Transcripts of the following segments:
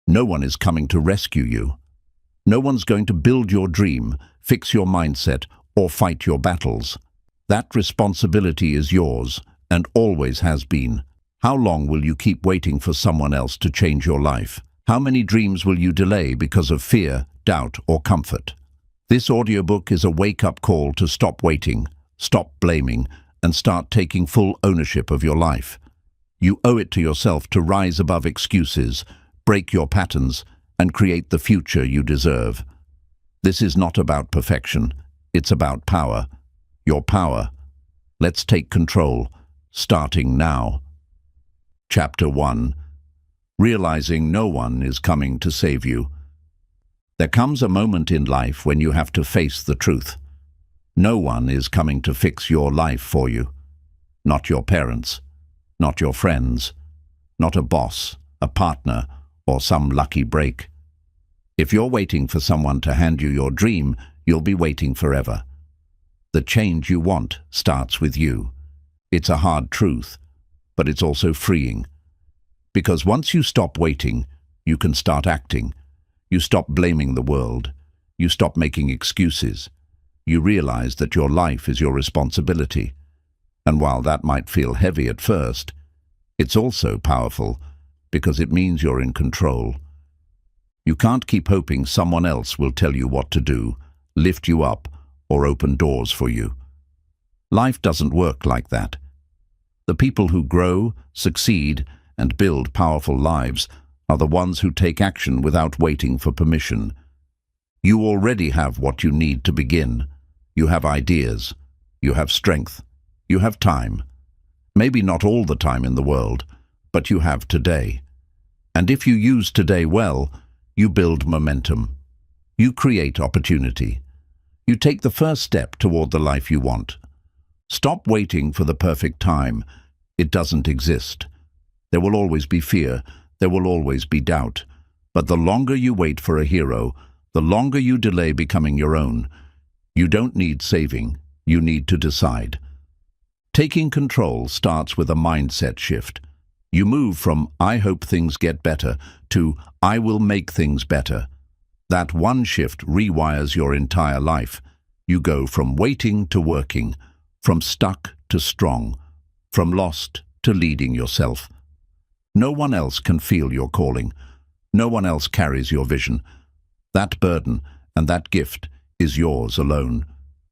No one is coming to rescue you. No one's going to build your dream, fix your mindset, or fight your battles. That responsibility is yours, and always has been. How long will you keep waiting for someone else to change your life? How many dreams will you delay because of fear, doubt, or comfort? This audiobook is a wake-up call to stop waiting, stop blaming, and start taking full ownership of your life. You owe it to yourself to rise above excuses, break your patterns, and create the future you deserve. This is not about perfection. It's about power. Your power. Let's take control, starting now. Chapter 1. Realizing no one is coming to save you. There comes a moment in life when you have to face the truth. No one is coming to fix your life for you. Not your parents, not your friends, not a boss, a partner, or some lucky break. If you're waiting for someone to hand you your dream, you'll be waiting forever. The change you want starts with you. It's a hard truth, but it's also freeing. Because once you stop waiting, you can start acting. You stop blaming the world. You stop making excuses. You realize that your life is your responsibility. And while that might feel heavy at first, it's also powerful because it means you're in control. You can't keep hoping someone else will tell you what to do, lift you up, or open doors for you. Life doesn't work like that. The people who grow, succeed, and build powerful lives are the ones who take action without waiting for permission. You already have what you need to begin. You have ideas. You have strength. You have time. Maybe not all the time in the world, but you have today. And if you use today well, you build momentum. You create opportunity. You take the first step toward the life you want. Stop waiting for the perfect time. It doesn't exist. There will always be fear. There will always be doubt. But the longer you wait for a hero, the longer you delay becoming your own. You don't need saving. You need to decide. Taking control starts with a mindset shift. You move from "I hope things get better" to "I will make things better." That one shift rewires your entire life. You go from waiting to working, from stuck to strong, from lost to leading yourself. No one else can feel your calling. No one else carries your vision. That burden and that gift is yours alone.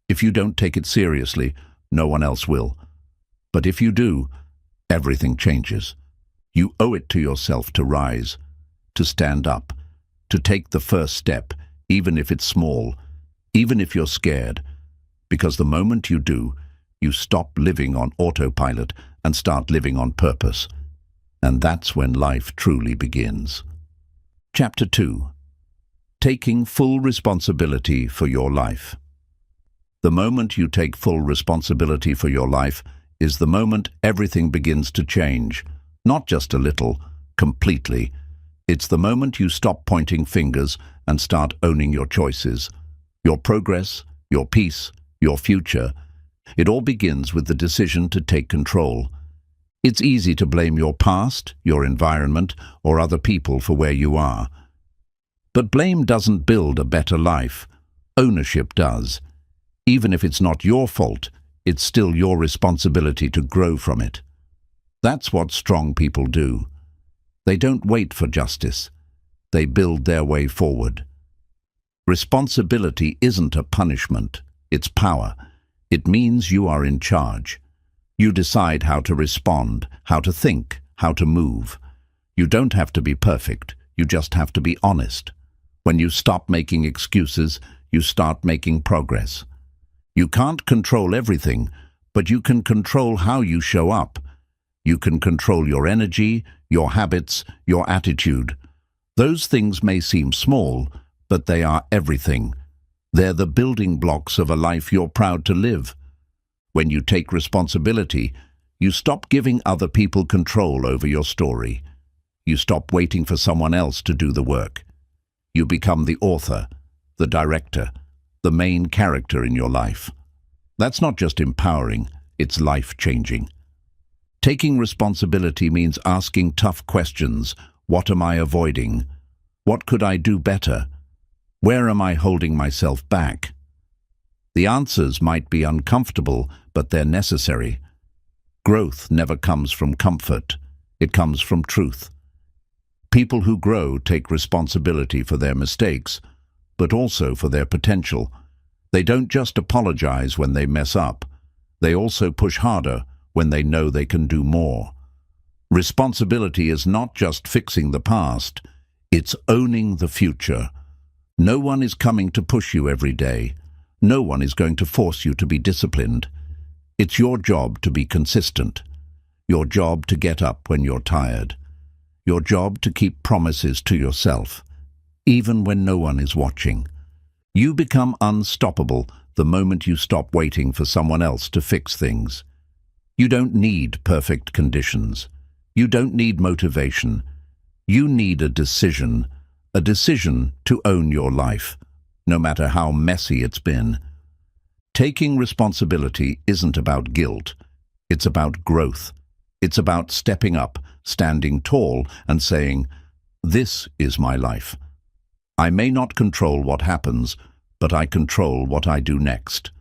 If you don't take it seriously, no one else will. But if you do, everything changes. You owe it to yourself to rise, to stand up, to take the first step, even if it's small, even if you're scared. Because the moment you do, you stop living on autopilot and start living on purpose. And that's when life truly begins. Chapter 2. Taking full responsibility for your life. The moment you take full responsibility for your life is the moment everything begins to change. Not just a little, completely. It's the moment you stop pointing fingers and start owning your choices. Your progress, your peace, your future. It all begins with the decision to take control. It's easy to blame your past, your environment, or other people for where you are. But blame doesn't build a better life. Ownership does. Even if it's not your fault, it's still your responsibility to grow from it. That's what strong people do. They don't wait for justice. They build their way forward. Responsibility isn't a punishment. It's power. It means you are in charge. You decide how to respond, how to think, how to move. You don't have to be perfect. You just have to be honest. When you stop making excuses, you start making progress. You can't control everything, but you can control how you show up. You can control your energy, your habits, your attitude. Those things may seem small, but they are everything. They're the building blocks of a life you're proud to live. When you take responsibility, you stop giving other people control over your story. You stop waiting for someone else to do the work. You become the author, the director, the main character in your life. That's not just empowering, it's life-changing. Taking responsibility means asking tough questions. What am I avoiding? What could I do better? Where am I holding myself back? The answers might be uncomfortable, but they're necessary. Growth never comes from comfort. It comes from truth. People who grow take responsibility for their mistakes, but also for their potential. They don't just apologize when they mess up. They also push harder when they know they can do more. Responsibility is not just fixing the past, it's owning the future. No one is coming to push you every day. No one is going to force you to be disciplined. It's your job to be consistent. Your job to get up when you're tired. Your job to keep promises to yourself, even when no one is watching. You become unstoppable the moment you stop waiting for someone else to fix things. You don't need perfect conditions. You don't need motivation. You need a decision to own your life, no matter how messy it's been. Taking responsibility isn't about guilt. It's about growth. It's about stepping up, standing tall, and saying, "This is my life. I may not control what happens, but I control what I do next."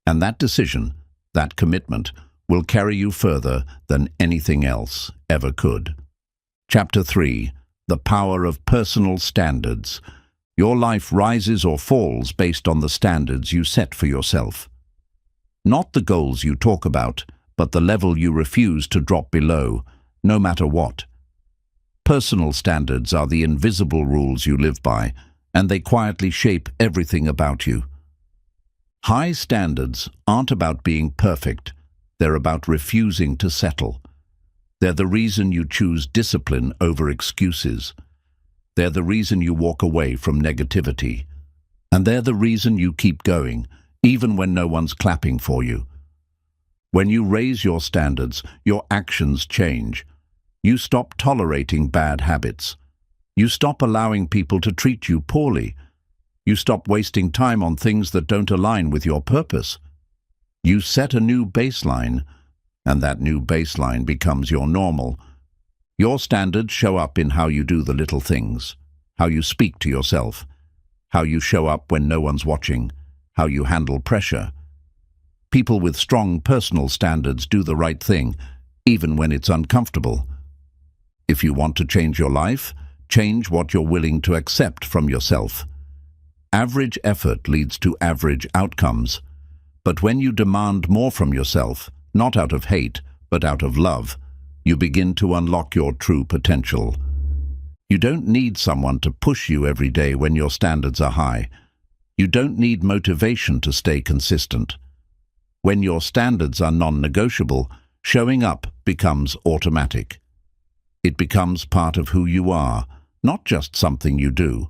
And that decision, that commitment, will carry you further than anything else ever could. Chapter 3. The Power of Personal Standards. Your life rises or falls based on the standards you set for yourself. Not the goals you talk about, but the level you refuse to drop below, no matter what. Personal standards are the invisible rules you live by, and they quietly shape everything about you. High standards aren't about being perfect. They're about refusing to settle. They're the reason you choose discipline over excuses. They're the reason you walk away from negativity. And they're the reason you keep going, even when no one's clapping for you. When you raise your standards, your actions change. You stop tolerating bad habits. You stop allowing people to treat you poorly. You stop wasting time on things that don't align with your purpose. You set a new baseline, and that new baseline becomes your normal. Your standards show up in how you do the little things, how you speak to yourself, how you show up when no one's watching, how you handle pressure. People with strong personal standards do the right thing, even when it's uncomfortable. If you want to change your life, change what you're willing to accept from yourself. Average effort leads to average outcomes. But when you demand more from yourself, not out of hate, but out of love, you begin to unlock your true potential. You don't need someone to push you every day when your standards are high. You don't need motivation to stay consistent. When your standards are non-negotiable, showing up becomes automatic. It becomes part of who you are, not just something you do.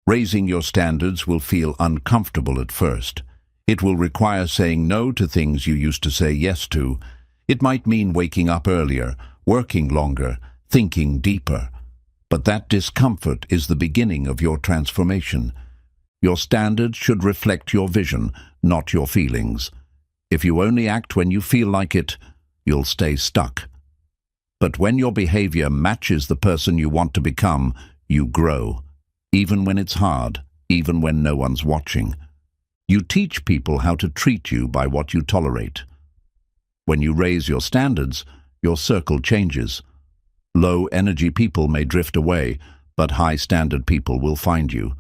Raising your standards will feel uncomfortable at first. It will require saying no to things you used to say yes to. It might mean waking up earlier, working longer, thinking deeper. But that discomfort is the beginning of your transformation. Your standards should reflect your vision, not your feelings. If you only act when you feel like it, you'll stay stuck. But when your behavior matches the person you want to become, you grow. Even when it's hard, even when no one's watching. You teach people how to treat you by what you tolerate. When you raise your standards, your circle changes. Low-energy people may drift away, but high-standard people will find you.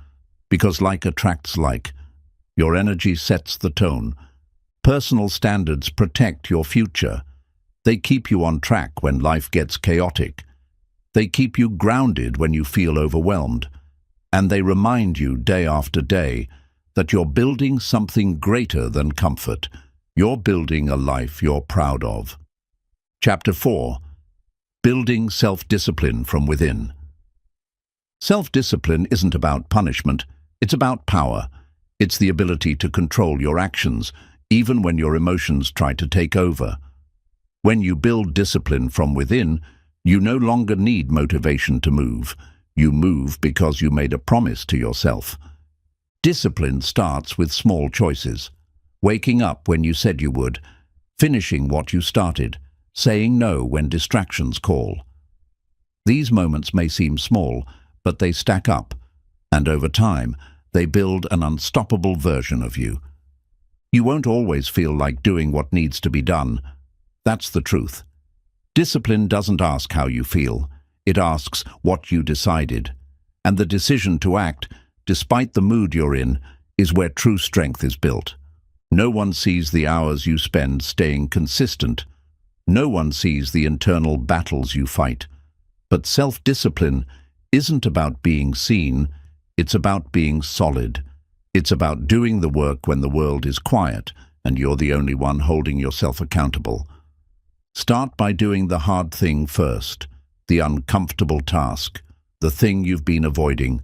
Because like attracts like. Your energy sets the tone. Personal standards protect your future. They keep you on track when life gets chaotic. They keep you grounded when you feel overwhelmed. And they remind you day after day that you're building something greater than comfort. You're building a life you're proud of. Chapter 4. Building Self-Discipline from Within. Self-discipline isn't about punishment, it's about power. It's the ability to control your actions, even when your emotions try to take over. When you build discipline from within, you no longer need motivation to move. You move because you made a promise to yourself. Discipline starts with small choices. Waking up when you said you would, finishing what you started, saying no when distractions call. These moments may seem small, but they stack up, and over time, they build an unstoppable version of you. You won't always feel like doing what needs to be done. That's the truth. Discipline doesn't ask how you feel. It asks what you decided. And the decision to act, despite the mood you're in, is where true strength is built. No one sees the hours you spend staying consistent. No one sees the internal battles you fight. But self-discipline isn't about being seen. It's about being solid. It's about doing the work when the world is quiet and you're the only one holding yourself accountable. Start by doing the hard thing first, the uncomfortable task, the thing you've been avoiding.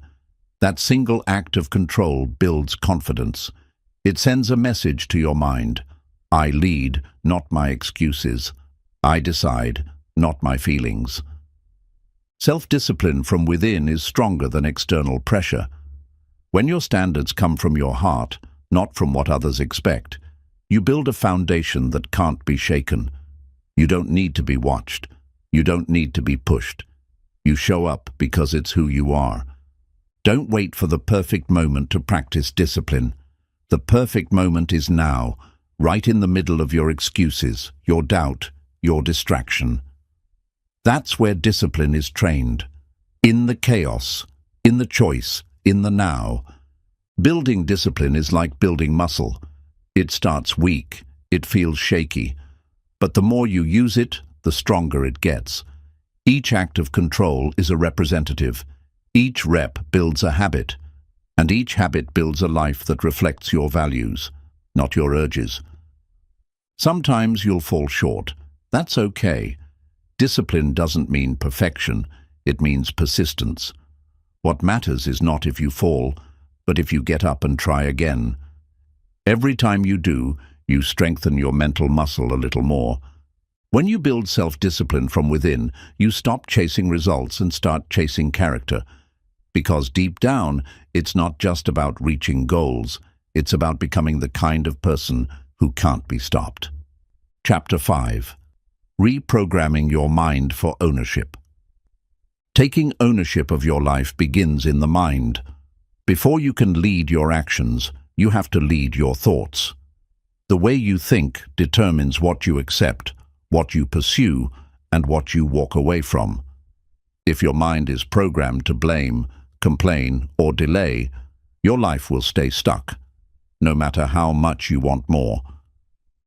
That single act of control builds confidence. It sends a message to your mind. I lead, not my excuses. I decide, not my feelings. Self-discipline from within is stronger than external pressure. When your standards come from your heart, not from what others expect, you build a foundation that can't be shaken. You don't need to be watched. You don't need to be pushed. You show up because it's who you are. Don't wait for the perfect moment to practice discipline. The perfect moment is now, right in the middle of your excuses, your doubt, your distraction. That's where discipline is trained. In the chaos, in the choice, in the now. Building discipline is like building muscle. It starts weak, it feels shaky. But the more you use it, the stronger it gets. Each act of control is a representative. Each rep builds a habit. And each habit builds a life that reflects your values, not your urges. Sometimes you'll fall short. That's okay. Discipline doesn't mean perfection. It means persistence. What matters is not if you fall, but if you get up and try again. Every time you do, you strengthen your mental muscle a little more. When you build self-discipline from within, you stop chasing results and start chasing character. Because deep down, it's not just about reaching goals, it's about becoming the kind of person who can't be stopped. Chapter 5. Reprogramming your mind for ownership. Taking ownership of your life begins in the mind. Before you can lead your actions, you have to lead your thoughts. The way you think determines what you accept, what you pursue, and what you walk away from. If your mind is programmed to blame, complain, or delay, your life will stay stuck, no matter how much you want more.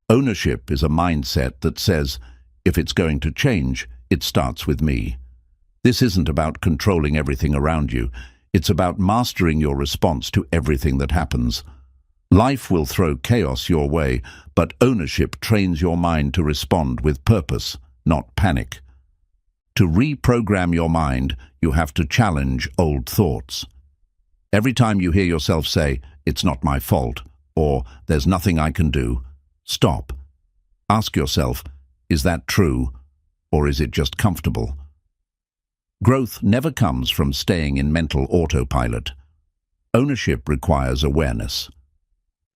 Ownership is a mindset that says, if it's going to change, it starts with me. This isn't about controlling everything around you. It's about mastering your response to everything that happens. Life will throw chaos your way, but ownership trains your mind to respond with purpose, not panic. To reprogram your mind, you have to challenge old thoughts. Every time you hear yourself say, "It's not my fault," or "There's nothing I can do," stop. Ask yourself, is that true, or is it just comfortable? Growth never comes from staying in mental autopilot. Ownership requires awareness.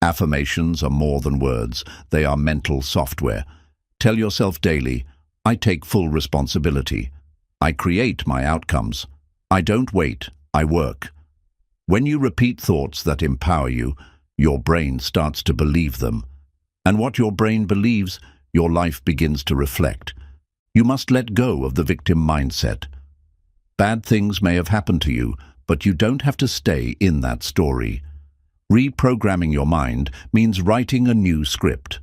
Affirmations are more than words, they are mental software. Tell yourself daily, I take full responsibility. I create my outcomes. I don't wait, I work. When you repeat thoughts that empower you, your brain starts to believe them. And what your brain believes, your life begins to reflect. You must let go of the victim mindset. Bad things may have happened to you, but you don't have to stay in that story. Reprogramming your mind means writing a new script.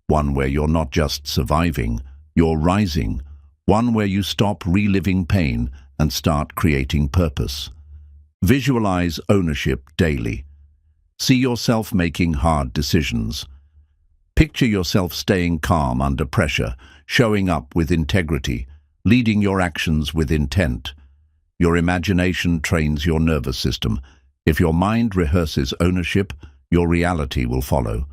One where you're not just surviving, you're rising. One where you stop reliving pain and start creating purpose. Visualize ownership daily. See yourself making hard decisions. Picture yourself staying calm under pressure, showing up with integrity, leading your actions with intent. Your imagination trains your nervous system. If your mind rehearses ownership, your reality will follow.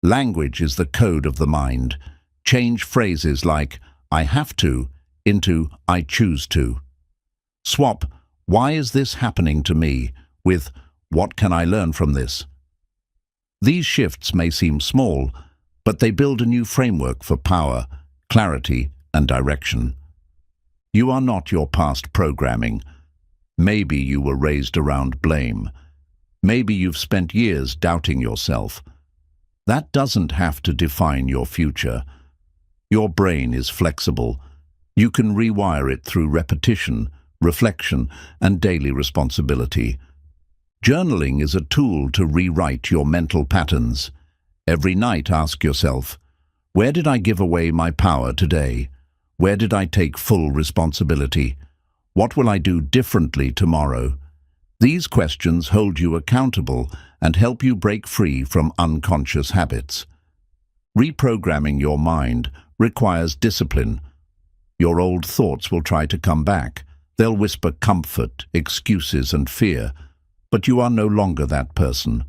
Language is the code of the mind. Change phrases like, I have to, into I choose to. Swap, why is this happening to me, with what can I learn from this? These shifts may seem small, but they build a new framework for power, clarity, and direction. You are not your past programming. Maybe you were raised around blame. Maybe you've spent years doubting yourself. That doesn't have to define your future. Your brain is flexible. You can rewire it through repetition, reflection, and daily responsibility. Journaling is a tool to rewrite your mental patterns. Every night ask yourself, where did I give away my power today? Where did I take full responsibility? What will I do differently tomorrow? These questions hold you accountable and help you break free from unconscious habits. Reprogramming your mind requires discipline. Your old thoughts will try to come back. They'll whisper comfort, excuses, and fear. But you are no longer that person.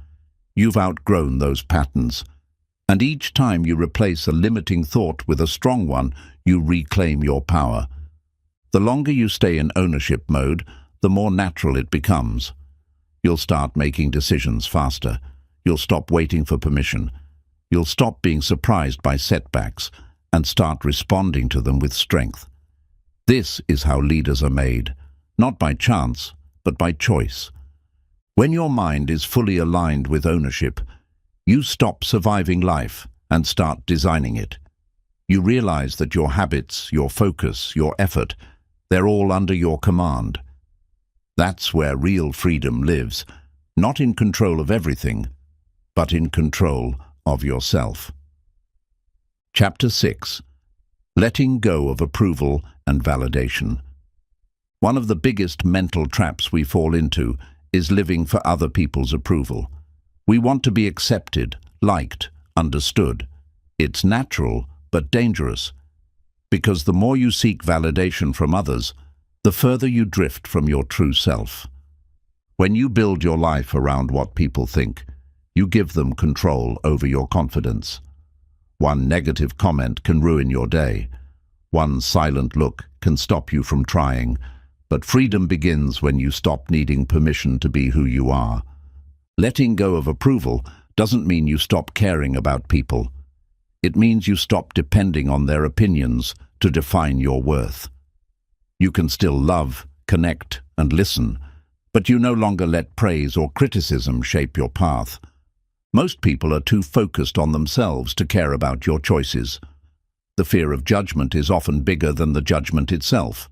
You've outgrown those patterns. And each time you replace a limiting thought with a strong one, you reclaim your power. The longer you stay in ownership mode, the more natural it becomes. You'll start making decisions faster. You'll stop waiting for permission. You'll stop being surprised by setbacks and start responding to them with strength. This is how leaders are made, not by chance, but by choice. When your mind is fully aligned with ownership, you stop surviving life and start designing it. You realize that your habits, your focus, your effort, they're all under your command. That's where real freedom lives, not in control of everything, but in control of yourself. Chapter 6. Letting go of approval and validation. One of the biggest mental traps we fall into is living for other people's approval. We want to be accepted, liked, understood. It's natural, but dangerous, because the more you seek validation from others, the further you drift from your true self. When you build your life around what people think, you give them control over your confidence. One negative comment can ruin your day. One silent look can stop you from trying. But freedom begins when you stop needing permission to be who you are. Letting go of approval doesn't mean you stop caring about people. It means you stop depending on their opinions to define your worth. You can still love, connect, and listen, but you no longer let praise or criticism shape your path. Most people are too focused on themselves to care about your choices. The fear of judgment is often bigger than the judgment itself.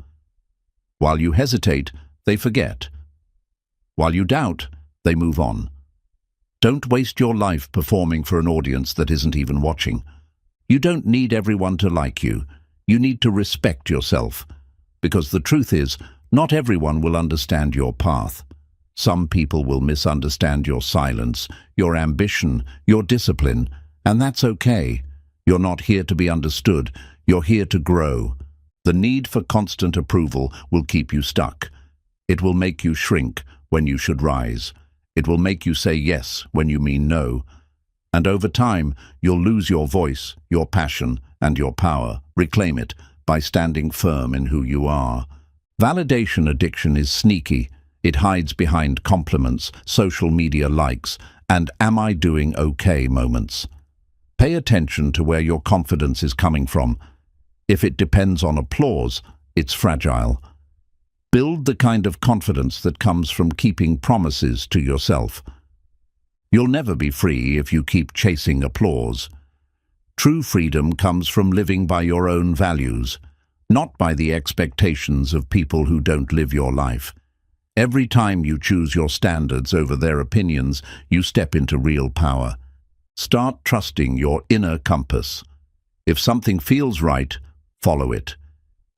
While you hesitate, they forget. While you doubt, they move on. Don't waste your life performing for an audience that isn't even watching. You don't need everyone to like you. You need to respect yourself. Because the truth is, not everyone will understand your path. Some people will misunderstand your silence, your ambition, your discipline, and that's okay. You're not here to be understood. You're here to grow. The need for constant approval will keep you stuck. It will make you shrink when you should rise. It will make you say yes when you mean no. And over time, you'll lose your voice, your passion, and your power. Reclaim it by standing firm in who you are. Validation addiction is sneaky. It hides behind compliments, social media likes, and "am I doing okay" moments. Pay attention to where your confidence is coming from. If it depends on applause, it's fragile. Build the kind of confidence that comes from keeping promises to yourself. You'll never be free if you keep chasing applause. True freedom comes from living by your own values, not by the expectations of people who don't live your life. Every time you choose your standards over their opinions, you step into real power. Start trusting your inner compass. If something feels right, follow it.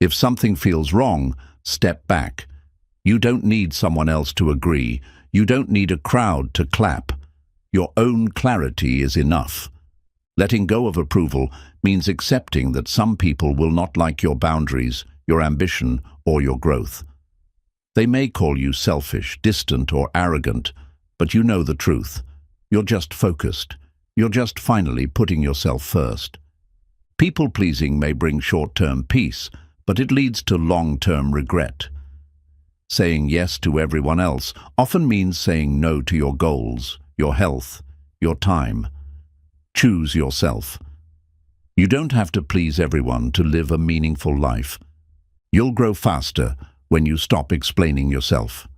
If something feels wrong, step back. You don't need someone else to agree. You don't need a crowd to clap. Your own clarity is enough. Letting go of approval means accepting that some people will not like your boundaries, your ambition, or your growth. They may call you selfish, distant, or arrogant, but you know the truth. You're just focused. You're just finally putting yourself first. People-pleasing may bring short-term peace, but it leads to long-term regret. Saying yes to everyone else often means saying no to your goals, your health, your time. Choose yourself. You don't have to please everyone to live a meaningful life. You'll grow faster when you stop explaining yourself.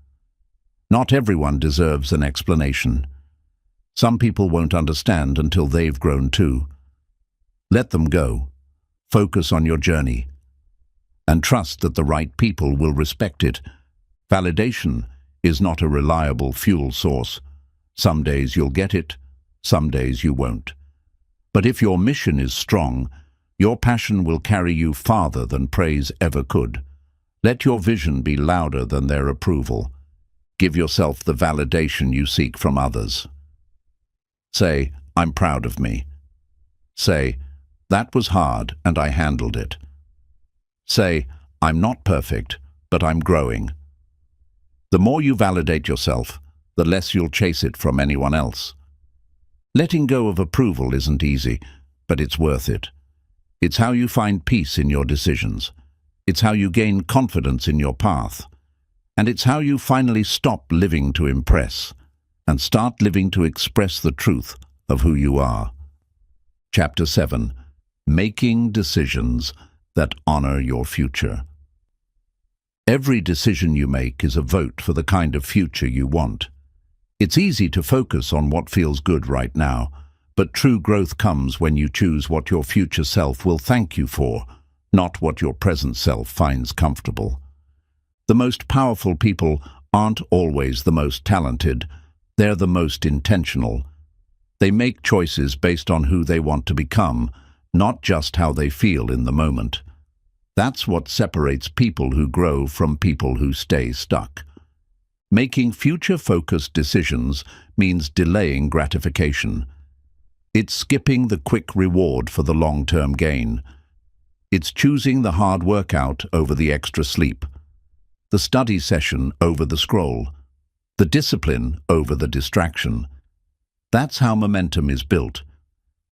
Not everyone deserves an explanation. Some people won't understand until they've grown too. Let them go. Focus on your journey. And trust that the right people will respect it. Validation is not a reliable fuel source. Some days you'll get it, some days you won't. But if your mission is strong, your passion will carry you farther than praise ever could. Let your vision be louder than their approval. Give yourself the validation you seek from others. Say, I'm proud of me. Say, that was hard and I handled it. Say, I'm not perfect, but I'm growing. The more you validate yourself, the less you'll chase it from anyone else. Letting go of approval isn't easy, but it's worth it. It's how you find peace in your decisions. It's how you gain confidence in your path. And it's how you finally stop living to impress and start living to express the truth of who you are. Chapter 7. Making decisions that honor your future. Every decision you make is a vote for the kind of future you want. It's easy to focus on what feels good right now, but true growth comes when you choose what your future self will thank you for, not what your present self finds comfortable. The most powerful people aren't always the most talented, they're the most intentional. They make choices based on who they want to become, not just how they feel in the moment. That's what separates people who grow from people who stay stuck. Making future-focused decisions means delaying gratification. It's skipping the quick reward for the long-term gain. It's choosing the hard workout over the extra sleep, the study session over the scroll, the discipline over the distraction. That's how momentum is built.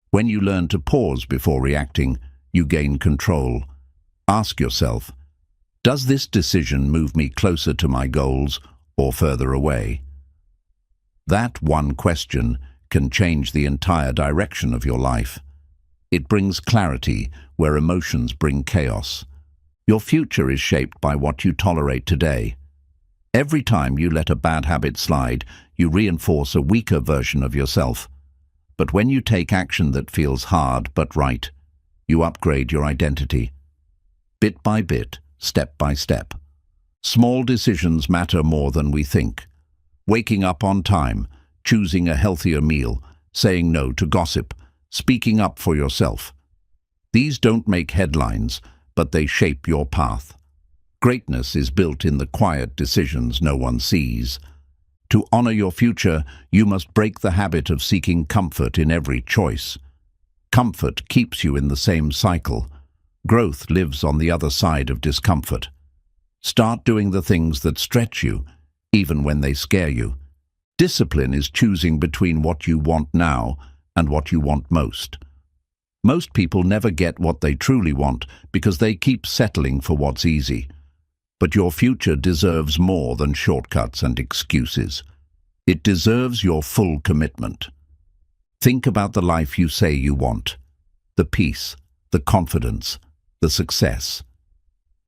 When you learn to pause before reacting, you gain control. Ask yourself, does this decision move me closer to my goals or further away? That one question can change the entire direction of your life. It brings clarity where emotions bring chaos. Your future is shaped by what you tolerate today. Every time you let a bad habit slide, you reinforce a weaker version of yourself. But when you take action that feels hard but right, you upgrade your identity. Bit by bit, step by step. Small decisions matter more than we think. Waking up on time, choosing a healthier meal, saying no to gossip, speaking up for yourself. These don't make headlines, but they shape your path. Greatness is built in the quiet decisions no one sees. To honor your future, you must break the habit of seeking comfort in every choice. Comfort keeps you in the same cycle. Growth lives on the other side of discomfort. Start doing the things that stretch you, even when they scare you. Discipline is choosing between what you want now and what you want most. Most people never get what they truly want because they keep settling for what's easy. But your future deserves more than shortcuts and excuses. It deserves your full commitment. Think about the life you say you want. The peace, the confidence, the success.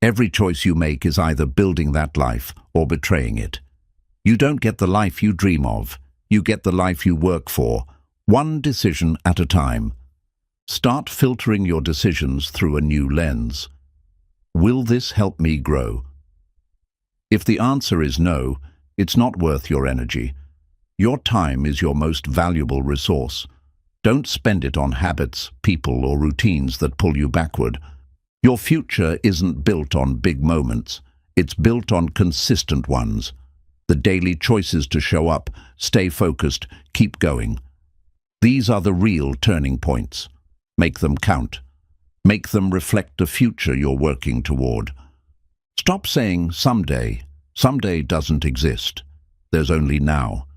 Every choice you make is either building that life or betraying it. You don't get the life you dream of. You get the life you work for, one decision at a time. Start filtering your decisions through a new lens. Will this help me grow? If the answer is no, it's not worth your energy. Your time is your most valuable resource. Don't spend it on habits, people, or routines that pull you backward. Your future isn't built on big moments. It's built on consistent ones. The daily choices to show up, stay focused, keep going. These are the real turning points. Make them count. Make them reflect the future you're working toward. Stop saying someday. Someday doesn't exist. There's only now.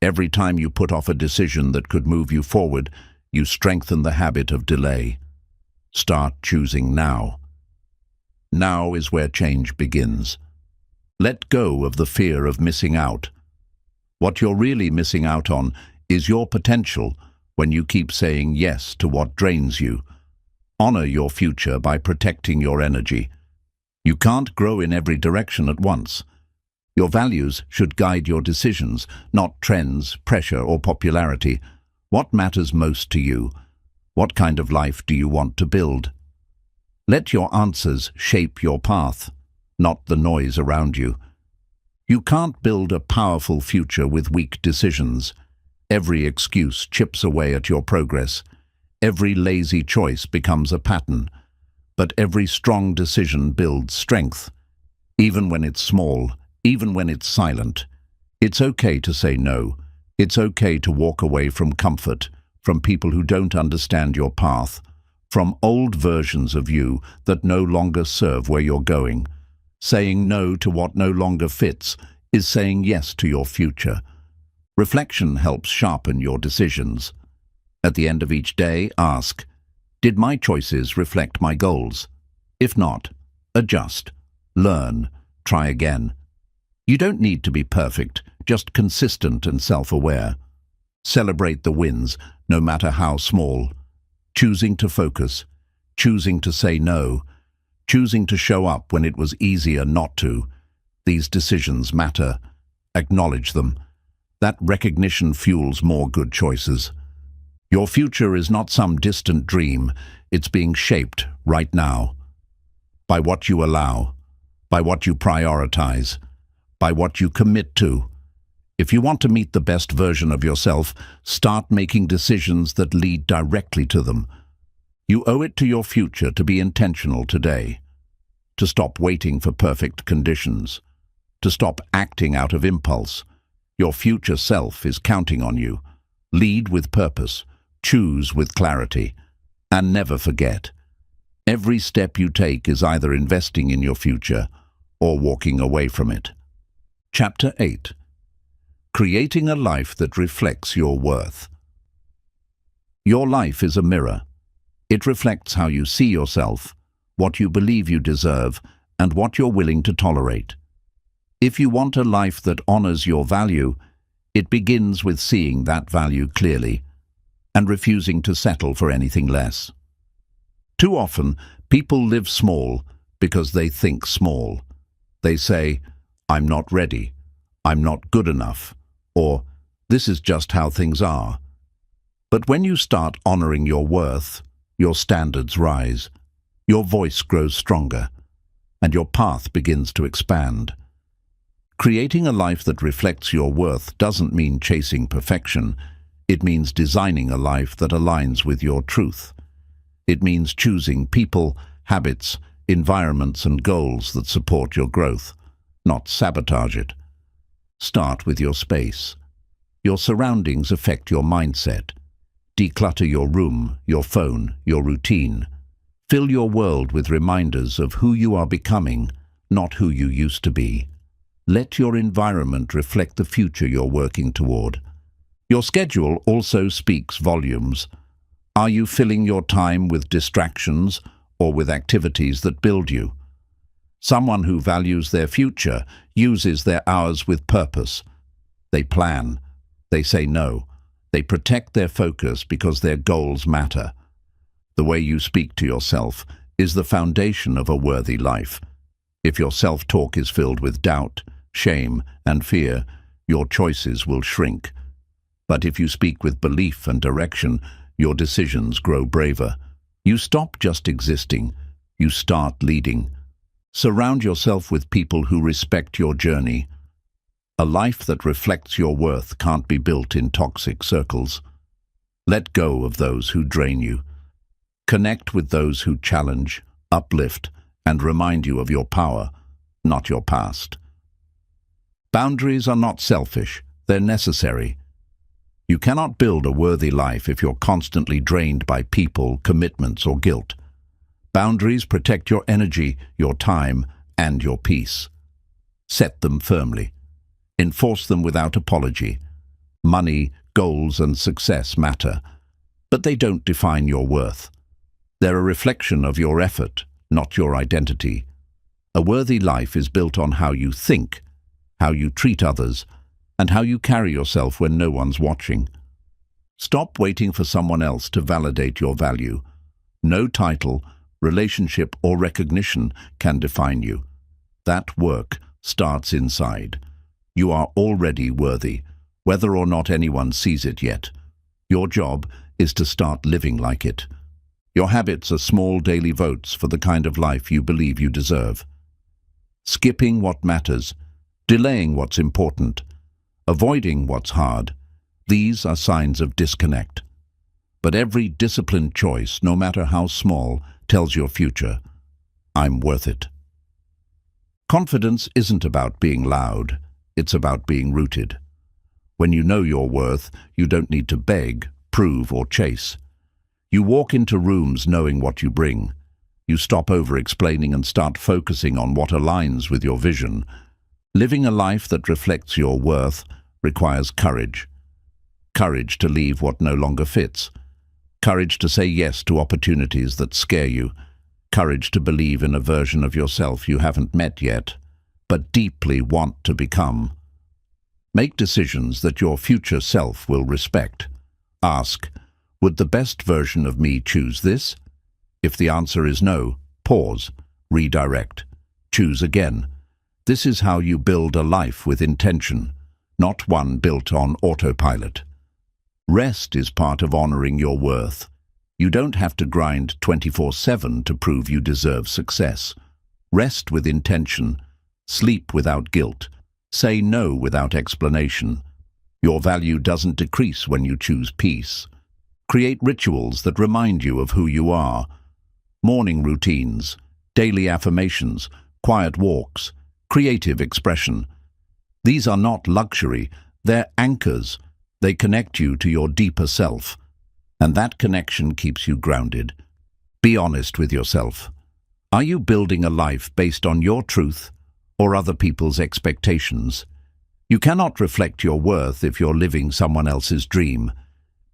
Every time you put off a decision that could move you forward, you strengthen the habit of delay. Start choosing now. Now is where change begins. Let go of the fear of missing out. What you're really missing out on is your potential when you keep saying yes to what drains you. Honor your future by protecting your energy. You can't grow in every direction at once. Your values should guide your decisions, not trends, pressure, or popularity. What matters most to you? What kind of life do you want to build? Let your answers shape your path, not the noise around you. You can't build a powerful future with weak decisions. Every excuse chips away at your progress. Every lazy choice becomes a pattern. But every strong decision builds strength. Even when it's small, even when it's silent. It's okay to say no. It's okay to walk away from comfort, from people who don't understand your path, from old versions of you that no longer serve where you're going. Saying no to what no longer fits is saying yes to your future. Reflection helps sharpen your decisions. At the end of each day, ask, did my choices reflect my goals? If not, adjust, learn, try again. You don't need to be perfect, just consistent and self-aware. Celebrate the wins, no matter how small. Choosing to focus, choosing to say no, choosing to show up when it was easier not to. These decisions matter. Acknowledge them. That recognition fuels more good choices. Your future is not some distant dream. It's being shaped right now. By what you allow, by what you prioritize, by what you commit to. If you want to meet the best version of yourself, start making decisions that lead directly to them. You owe it to your future to be intentional today, to stop waiting for perfect conditions, to stop acting out of impulse. Your future self is counting on you. Lead with purpose, choose with clarity, and never forget, every step you take is either investing in your future or walking away from it. Chapter 8. Creating a life that reflects your worth. Your life is a mirror. It reflects how you see yourself, what you believe you deserve, and what you're willing to tolerate. If you want a life that honors your value, it begins with seeing that value clearly and refusing to settle for anything less. Too often, people live small because they think small. They say, I'm not ready, I'm not good enough, or this is just how things are. But when you start honoring your worth, your standards rise, your voice grows stronger, and your path begins to expand. Creating a life that reflects your worth doesn't mean chasing perfection. It means designing a life that aligns with your truth. It means choosing people, habits, environments, and goals that support your growth, not sabotage it. Start with your space. Your surroundings affect your mindset. Declutter your room, your phone, your routine. Fill your world with reminders of who you are becoming, not who you used to be. Let your environment reflect the future you're working toward. Your schedule also speaks volumes. Are you filling your time with distractions or with activities that build you? Someone who values their future uses their hours with purpose. They plan. They say no. They protect their focus because their goals matter. The way you speak to yourself is the foundation of a worthy life. If your self-talk is filled with doubt, shame, and fear, your choices will shrink. But if you speak with belief and direction, your decisions grow braver. You stop just existing. You start leading. Surround yourself with people who respect your journey. A life that reflects your worth can't be built in toxic circles. Let go of those who drain you. Connect with those who challenge, uplift, and remind you of your power, not your past. Boundaries are not selfish, they're necessary. You cannot build a worthy life if you're constantly drained by people, commitments, or guilt. Boundaries protect your energy, your time, and your peace. Set them firmly. Enforce them without apology. Money, goals, and success matter, but they don't define your worth. They're a reflection of your effort, not your identity. A worthy life is built on how you think, how you treat others, and how you carry yourself when no one's watching. Stop waiting for someone else to validate your value. No title, relationship, or recognition can define you. That work starts inside. You are already worthy, whether or not anyone sees it yet. Your job is to start living like it. Your habits are small daily votes for the kind of life you believe you deserve. Skipping what matters, delaying what's important, avoiding what's hard, these are signs of disconnect. But every disciplined choice, no matter how small, tells your future, I'm worth it. Confidence isn't about being loud, it's about being rooted. When you know your worth, you don't need to beg, prove, or chase. You walk into rooms knowing what you bring. You stop over-explaining and start focusing on what aligns with your vision. Living a life that reflects your worth requires courage. Courage to leave what no longer fits. Courage to say yes to opportunities that scare you. Courage to believe in a version of yourself you haven't met yet, but deeply want to become. Make decisions that your future self will respect. Ask, would the best version of me choose this? If the answer is no, pause, redirect, choose again. This is how you build a life with intention, not one built on autopilot. Rest is part of honoring your worth. You don't have to grind 24/7 to prove you deserve success. Rest with intention. Sleep without guilt. Say no without explanation. Your value doesn't decrease when you choose peace. Create rituals that remind you of who you are. Morning routines, daily affirmations, quiet walks, creative expression. These are not luxury, they're anchors. They connect you to your deeper self, and that connection keeps you grounded. Be honest with yourself. Are you building a life based on your truth or other people's expectations? You cannot reflect your worth if you're living someone else's dream.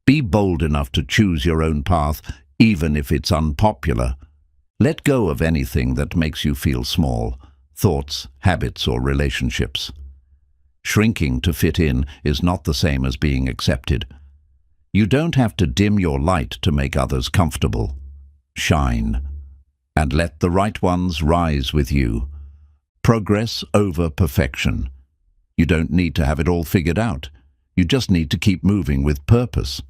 Be bold enough to choose your own path, even if it's unpopular. Let go of anything that makes you feel small, thoughts, habits, or relationships. Shrinking to fit in is not the same as being accepted. You don't have to dim your light to make others comfortable. Shine, and let the right ones rise with you. Progress over perfection. You don't need to have it all figured out. You just need to keep moving with purpose.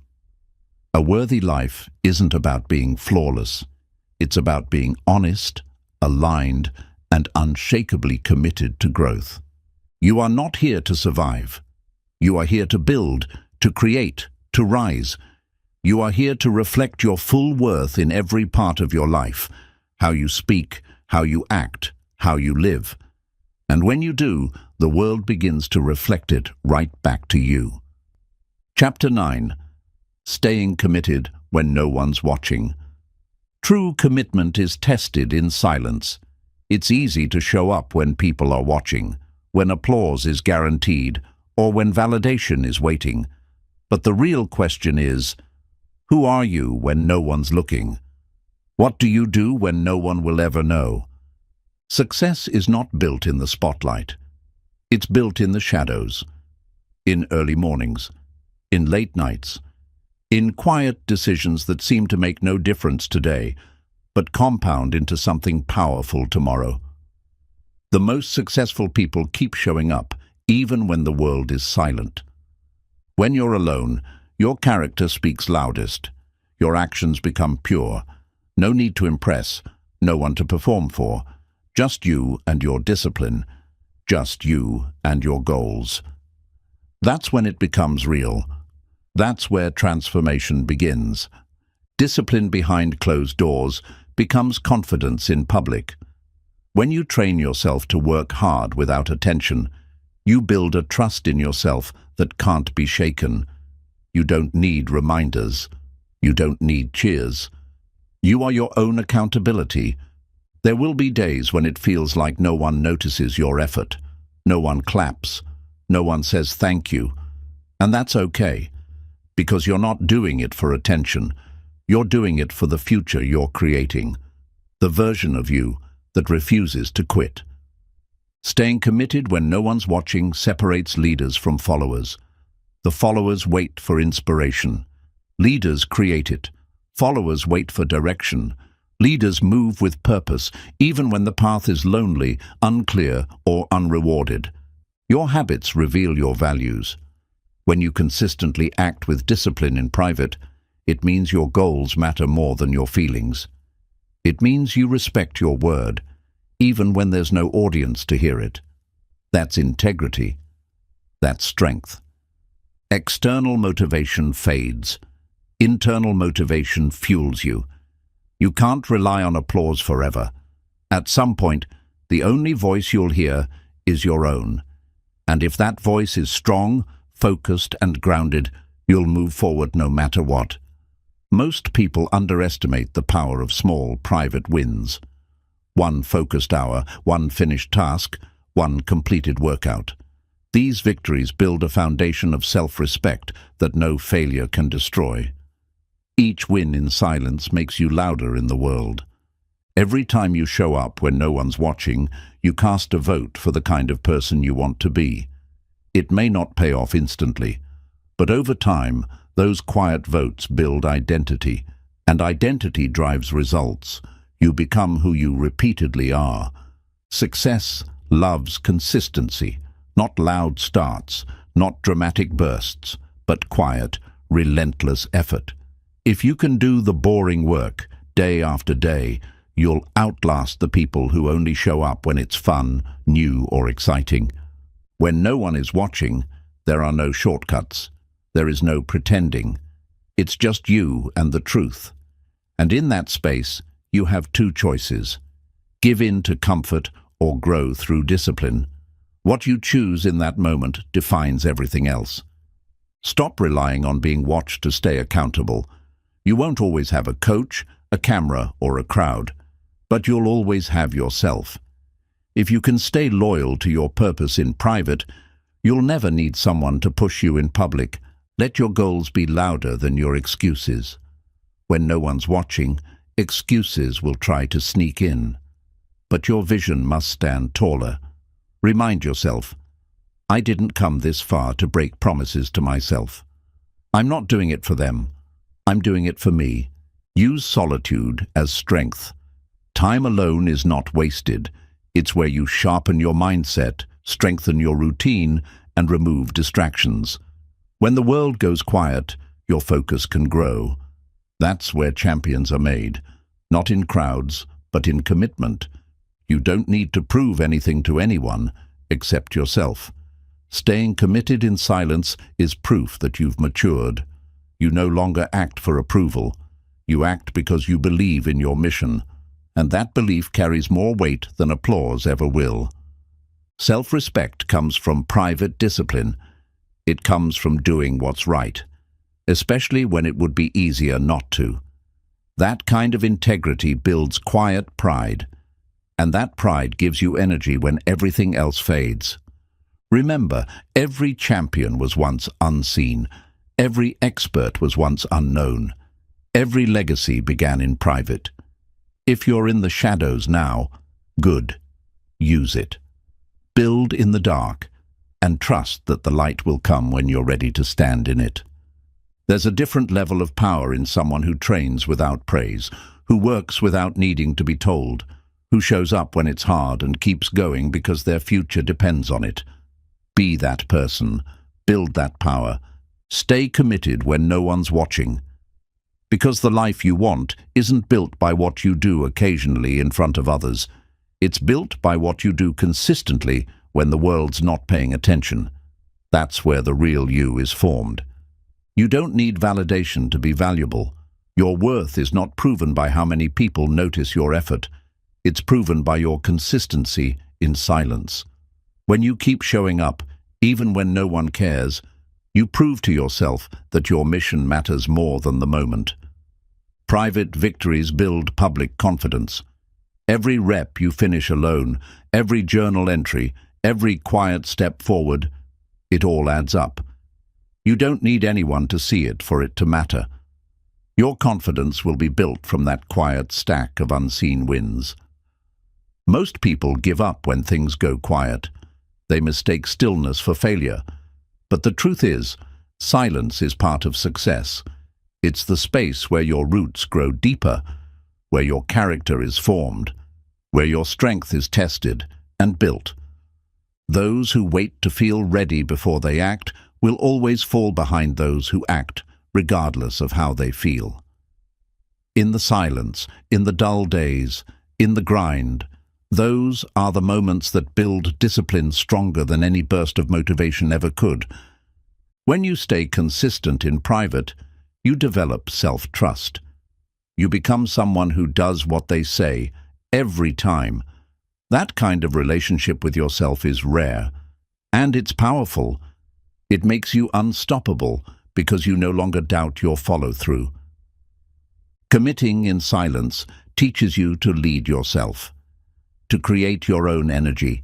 A worthy life isn't about being flawless. It's about being honest, aligned, and unshakably committed to growth. You are not here to survive. You are here to build, to create, to rise. You are here to reflect your full worth in every part of your life, how you speak, how you act, how you live. And when you do, the world begins to reflect it right back to you. Chapter 9. Staying committed when no one's watching. True commitment is tested in silence. It's easy to show up when people are watching, when applause is guaranteed, or when validation is waiting. But the real question is, who are you when no one's looking? What do you do when no one will ever know? Success is not built in the spotlight. It's built in the shadows, in early mornings, in late nights, in quiet decisions that seem to make no difference today, but compound into something powerful tomorrow. The most successful people keep showing up, even when the world is silent. When you're alone, your character speaks loudest. Your actions become pure. No need to impress, no one to perform for. Just you and your discipline. Just you and your goals. That's when it becomes real. That's where transformation begins. Discipline behind closed doors becomes confidence in public. When you train yourself to work hard without attention, you build a trust in yourself that can't be shaken. You don't need reminders. You don't need cheers. You are your own accountability. There will be days when it feels like no one notices your effort. No one claps. No one says thank you. And that's okay, because you're not doing it for attention. You're doing it for the future you're creating, the version of you that refuses to quit. Staying committed when no one's watching separates leaders from followers. The followers wait for inspiration. Leaders create it. Followers wait for direction. Leaders move with purpose, even when the path is lonely, unclear, or unrewarded. Your habits reveal your values. When you consistently act with discipline in private, it means your goals matter more than your feelings. It means you respect your word, even when there's no audience to hear it. That's integrity. That's strength. External motivation fades. Internal motivation fuels you. You can't rely on applause forever. At some point, the only voice you'll hear is your own. And if that voice is strong, focused, and grounded, you'll move forward no matter what. Most people underestimate the power of small, private wins. One focused hour, one finished task, one completed workout. These victories build a foundation of self-respect that no failure can destroy. Each win in silence makes you louder in the world. Every time you show up when no one's watching, you cast a vote for the kind of person you want to be. It may not pay off instantly, but over time, those quiet votes build identity, and identity drives results. You become who you repeatedly are. Success loves consistency, not loud starts, not dramatic bursts, but quiet, relentless effort. If you can do the boring work day after day, you'll outlast the people who only show up when it's fun, new, or exciting. When no one is watching, there are no shortcuts. There is no pretending. It's just you and the truth. And in that space, you have two choices. Give in to comfort or grow through discipline. What you choose in that moment defines everything else. Stop relying on being watched to stay accountable. You won't always have a coach, a camera, or a crowd, but you'll always have yourself. If you can stay loyal to your purpose in private, you'll never need someone to push you in public. Let your goals be louder than your excuses. When no one's watching, excuses will try to sneak in. But your vision must stand taller. Remind yourself, I didn't come this far to break promises to myself. I'm not doing it for them. I'm doing it for me. Use solitude as strength. Time alone is not wasted. It's where you sharpen your mindset, strengthen your routine, and remove distractions. When the world goes quiet, your focus can grow. That's where champions are made, not in crowds, but in commitment. You don't need to prove anything to anyone except yourself. Staying committed in silence is proof that you've matured. You no longer act for approval. You act because you believe in your mission, and that belief carries more weight than applause ever will. Self-respect comes from private discipline. It comes from doing what's right, especially when it would be easier not to. That kind of integrity builds quiet pride, and that pride gives you energy when everything else fades. Remember, every champion was once unseen. Every expert was once unknown. Every legacy began in private. If you're in the shadows now, good. Use it. Build in the dark, and trust that the light will come when you're ready to stand in it. There's a different level of power in someone who trains without praise, who works without needing to be told, who shows up when it's hard and keeps going because their future depends on it. Be that person. Build that power. Stay committed when no one's watching. Because the life you want isn't built by what you do occasionally in front of others. It's built by what you do consistently when the world's not paying attention. That's where the real you is formed. You don't need validation to be valuable. Your worth is not proven by how many people notice your effort. It's proven by your consistency in silence. When you keep showing up, even when no one cares, you prove to yourself that your mission matters more than the moment. Private victories build public confidence. Every rep you finish alone, every journal entry, every quiet step forward, it all adds up. You don't need anyone to see it for it to matter. Your confidence will be built from that quiet stack of unseen wins. Most people give up when things go quiet. They mistake stillness for failure. But the truth is, silence is part of success. It's the space where your roots grow deeper, where your character is formed, where your strength is tested and built. Those who wait to feel ready before they act will always fall behind those who act, regardless of how they feel. In the silence, in the dull days, in the grind, those are the moments that build discipline stronger than any burst of motivation ever could. When you stay consistent in private, you develop self-trust. You become someone who does what they say every time. That kind of relationship with yourself is rare, and it's powerful. It makes you unstoppable because you no longer doubt your follow-through. Committing in silence teaches you to lead yourself, to create your own energy,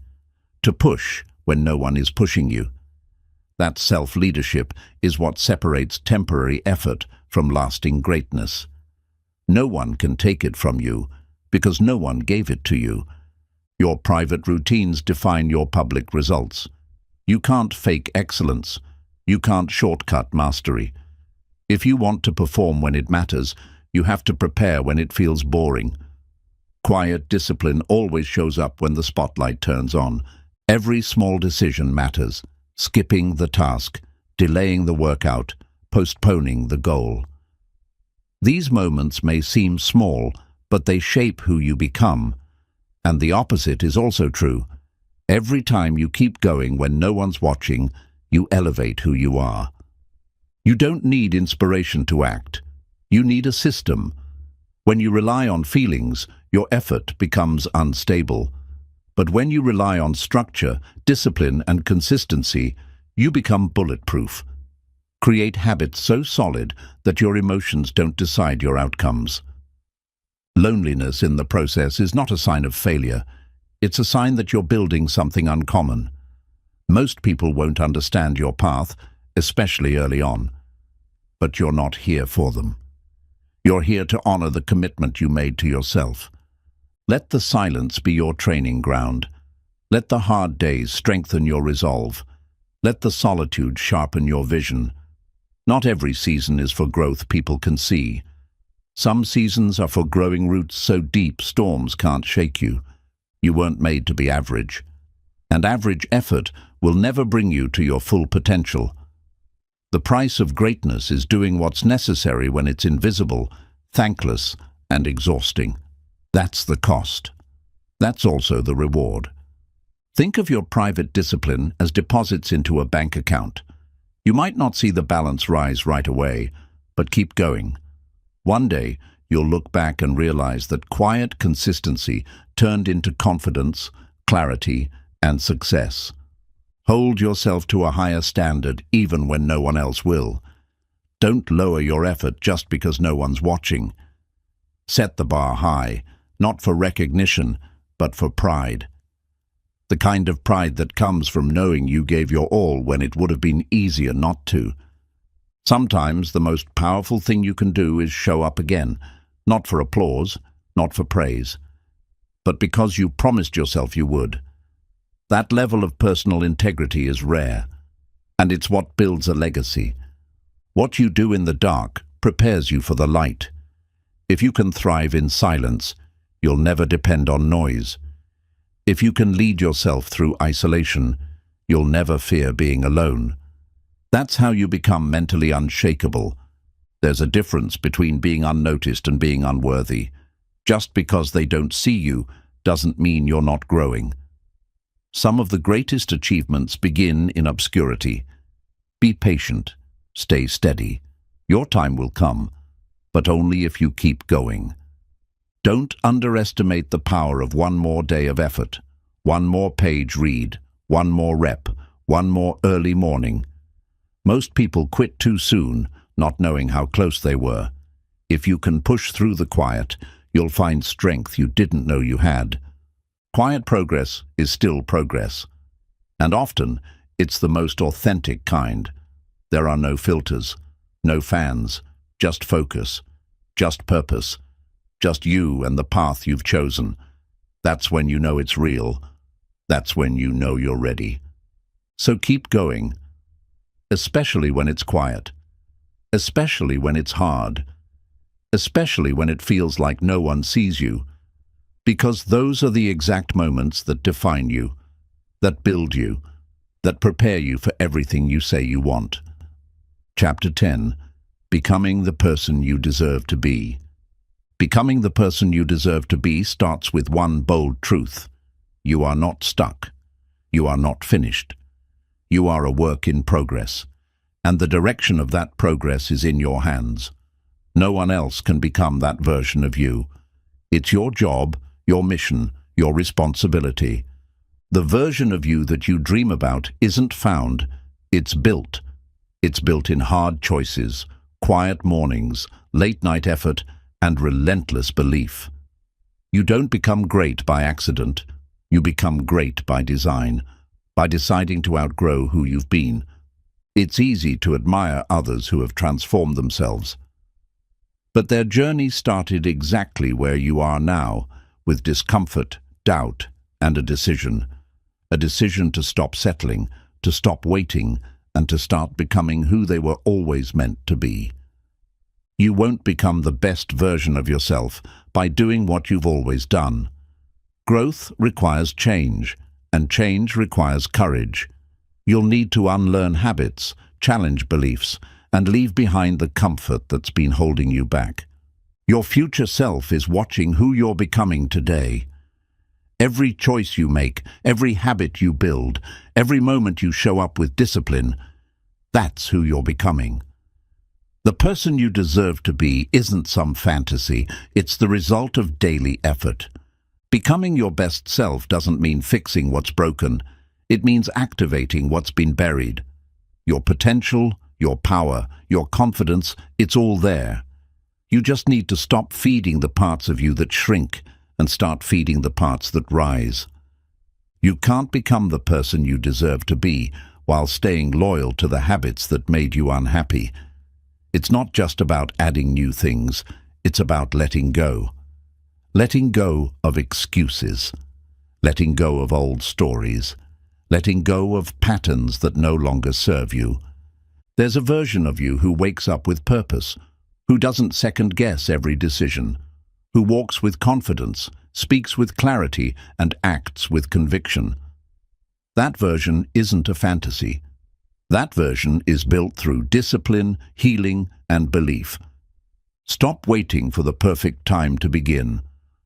to push when no one is pushing you. That self-leadership is what separates temporary effort from lasting greatness. No one can take it from you because no one gave it to you. Your private routines define your public results. You can't fake excellence. You can't shortcut mastery. If you want to perform when it matters, you have to prepare when it feels boring. Quiet discipline always shows up when the spotlight turns on. Every small decision matters. Skipping the task, delaying the workout, postponing the goal. These moments may seem small, but they shape who you become. And the opposite is also true. Every time you keep going when no one's watching, you elevate who you are. You don't need inspiration to act. You need a system. When you rely on feelings, your effort becomes unstable. But when you rely on structure, discipline, and consistency, you become bulletproof. Create habits so solid that your emotions don't decide your outcomes. Loneliness in the process is not a sign of failure. It's a sign that you're building something uncommon. Most people won't understand your path, especially early on. But you're not here for them. You're here to honor the commitment you made to yourself. Let the silence be your training ground. Let the hard days strengthen your resolve. Let the solitude sharpen your vision. Not every season is for growth people can see. Some seasons are for growing roots so deep storms can't shake you. You weren't made to be average. And average effort will never bring you to your full potential. The price of greatness is doing what's necessary when it's invisible, thankless, and exhausting. That's the cost. That's also the reward. Think of your private discipline as deposits into a bank account. You might not see the balance rise right away, but keep going. One day, you'll look back and realize that quiet consistency turned into confidence, clarity, and success. Hold yourself to a higher standard even when no one else will. Don't lower your effort just because no one's watching. Set the bar high, not for recognition, but for pride. The kind of pride that comes from knowing you gave your all when it would have been easier not to. Sometimes the most powerful thing you can do is show up again, not for applause, not for praise, but because you promised yourself you would. That level of personal integrity is rare, and it's what builds a legacy. What you do in the dark prepares you for the light. If you can thrive in silence, you'll never depend on noise. If you can lead yourself through isolation, you'll never fear being alone. That's how you become mentally unshakable. There's a difference between being unnoticed and being unworthy. Just because they don't see you doesn't mean you're not growing. Some of the greatest achievements begin in obscurity. Be patient. Stay steady. Your time will come, but only if you keep going. Don't underestimate the power of one more day of effort, one more page read, one more rep, one more early morning. Most people quit too soon, not knowing how close they were. If you can push through the quiet, you'll find strength you didn't know you had. Quiet progress is still progress. And often, it's the most authentic kind. There are no filters, no fans, just focus, just purpose, just you and the path you've chosen. That's when you know it's real. That's when you know you're ready. So keep going, especially when it's quiet, especially when it's hard, especially when it feels like no one sees you, because those are the exact moments that define you, that build you, that prepare you for everything you say you want. Chapter 10. Becoming the person you deserve to be. Becoming the person you deserve to be starts with one bold truth. You are not stuck. You are not finished. You are a work in progress, and the direction of that progress is in your hands. No one else can become that version of you. It's your job, your mission, your responsibility. The version of you that you dream about isn't found, it's built. It's built in hard choices, quiet mornings, late-night effort, and relentless belief. You don't become great by accident. You become great by design, by deciding to outgrow who you've been. It's easy to admire others who have transformed themselves, but their journey started exactly where you are now, with discomfort, doubt, and a decision to stop settling, to stop waiting, and to start becoming who they were always meant to be. You won't become the best version of yourself by doing what you've always done. Growth requires change, and change requires courage. You'll need to unlearn habits, challenge beliefs, and leave behind the comfort that's been holding you back. Your future self is watching who you're becoming today. Every choice you make, every habit you build, every moment you show up with discipline, that's who you're becoming. The person you deserve to be isn't some fantasy, it's the result of daily effort. Becoming your best self doesn't mean fixing what's broken, it means activating what's been buried. Your potential, your power, your confidence, it's all there. You just need to stop feeding the parts of you that shrink and start feeding the parts that rise. You can't become the person you deserve to be while staying loyal to the habits that made you unhappy. It's not just about adding new things, it's about letting go. Letting go of excuses, letting go of old stories, letting go of patterns that no longer serve you. There's a version of you who wakes up with purpose, who doesn't second-guess every decision, who walks with confidence, speaks with clarity, and acts with conviction. That version isn't a fantasy. That version is built through discipline, healing, and belief. Stop waiting for the perfect time to begin.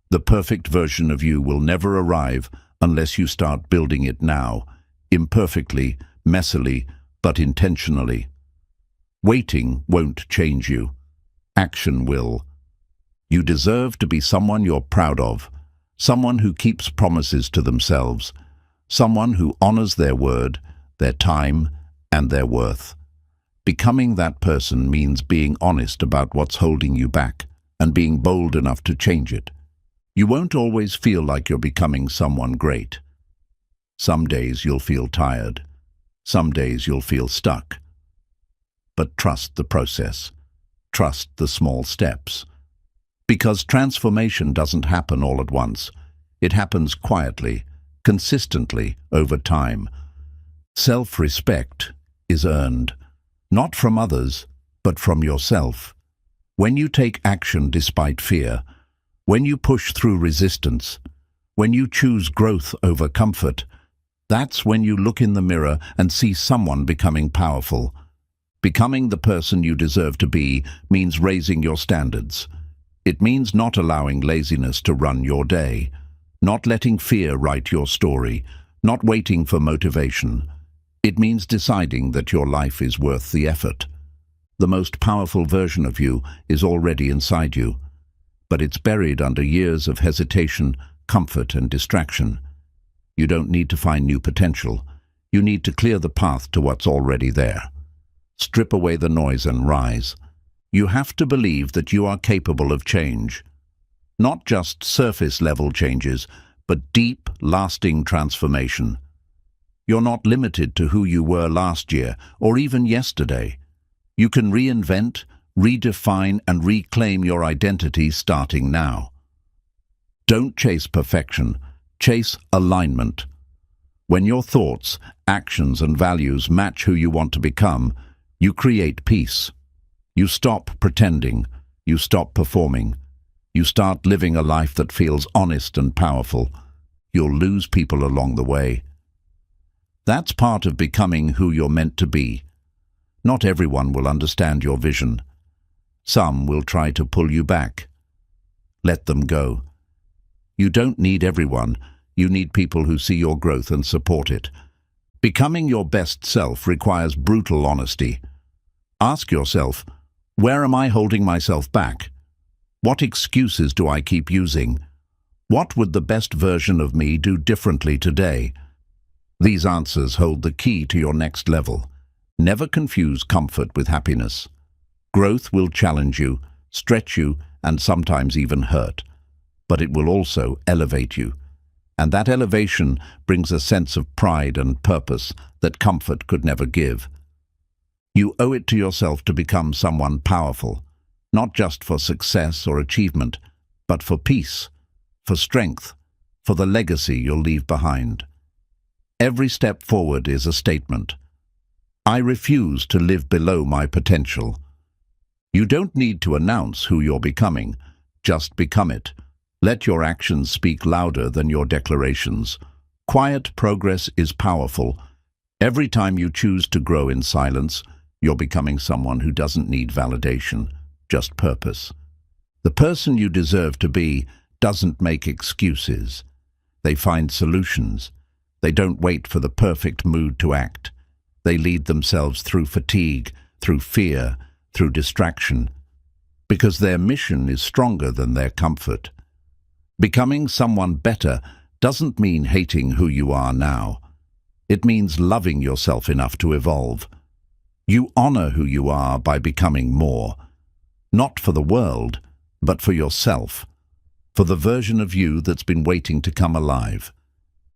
The perfect version of you will never arrive unless you start building it now, imperfectly, messily, but intentionally. Waiting won't change you. Action will. You deserve to be someone you're proud of, someone who keeps promises to themselves, someone who honors their word, their time, and their worth. Becoming that person means being honest about what's holding you back and being bold enough to change it. You won't always feel like you're becoming someone great. Some days you'll feel tired. Some days you'll feel stuck. But trust the process. Trust the small steps. Because transformation doesn't happen all at once. It happens quietly, consistently, over time. Self-respect is earned, not from others, but from yourself. When you take action despite fear, when you push through resistance, when you choose growth over comfort, that's when you look in the mirror and see someone becoming powerful. Becoming the person you deserve to be means raising your standards. It means not allowing laziness to run your day, not letting fear write your story, not waiting for motivation. It means deciding that your life is worth the effort. The most powerful version of you is already inside you, but it's buried under years of hesitation, comfort, and distraction. You don't need to find new potential. You need to clear the path to what's already there. Strip away the noise and rise. You have to believe that you are capable of change. Not just surface-level changes, but deep, lasting transformation. You're not limited to who you were last year or even yesterday. You can reinvent, redefine, and reclaim your identity starting now. Don't chase perfection, chase alignment. When your thoughts, actions, and values match who you want to become, you create peace. You stop pretending. You stop performing. You start living a life that feels honest and powerful. You'll lose people along the way. That's part of becoming who you're meant to be. Not everyone will understand your vision. Some will try to pull you back. Let them go. You don't need everyone. You need people who see your growth and support it. Becoming your best self requires brutal honesty. Ask yourself, where am I holding myself back? What excuses do I keep using? What would the best version of me do differently today? These answers hold the key to your next level. Never confuse comfort with happiness. Growth will challenge you, stretch you, and sometimes even hurt. But it will also elevate you. And that elevation brings a sense of pride and purpose that comfort could never give. You owe it to yourself to become someone powerful, not just for success or achievement, but for peace, for strength, for the legacy you'll leave behind. Every step forward is a statement. I refuse to live below my potential. You don't need to announce who you're becoming, just become it. Let your actions speak louder than your declarations. Quiet progress is powerful. Every time you choose to grow in silence, you're becoming someone who doesn't need validation, just purpose. The person you deserve to be doesn't make excuses. They find solutions. They don't wait for the perfect mood to act. They lead themselves through fatigue, through fear, through distraction, because their mission is stronger than their comfort. Becoming someone better doesn't mean hating who you are now. It means loving yourself enough to evolve. You honor who you are by becoming more, not for the world, but for yourself, for the version of you that's been waiting to come alive.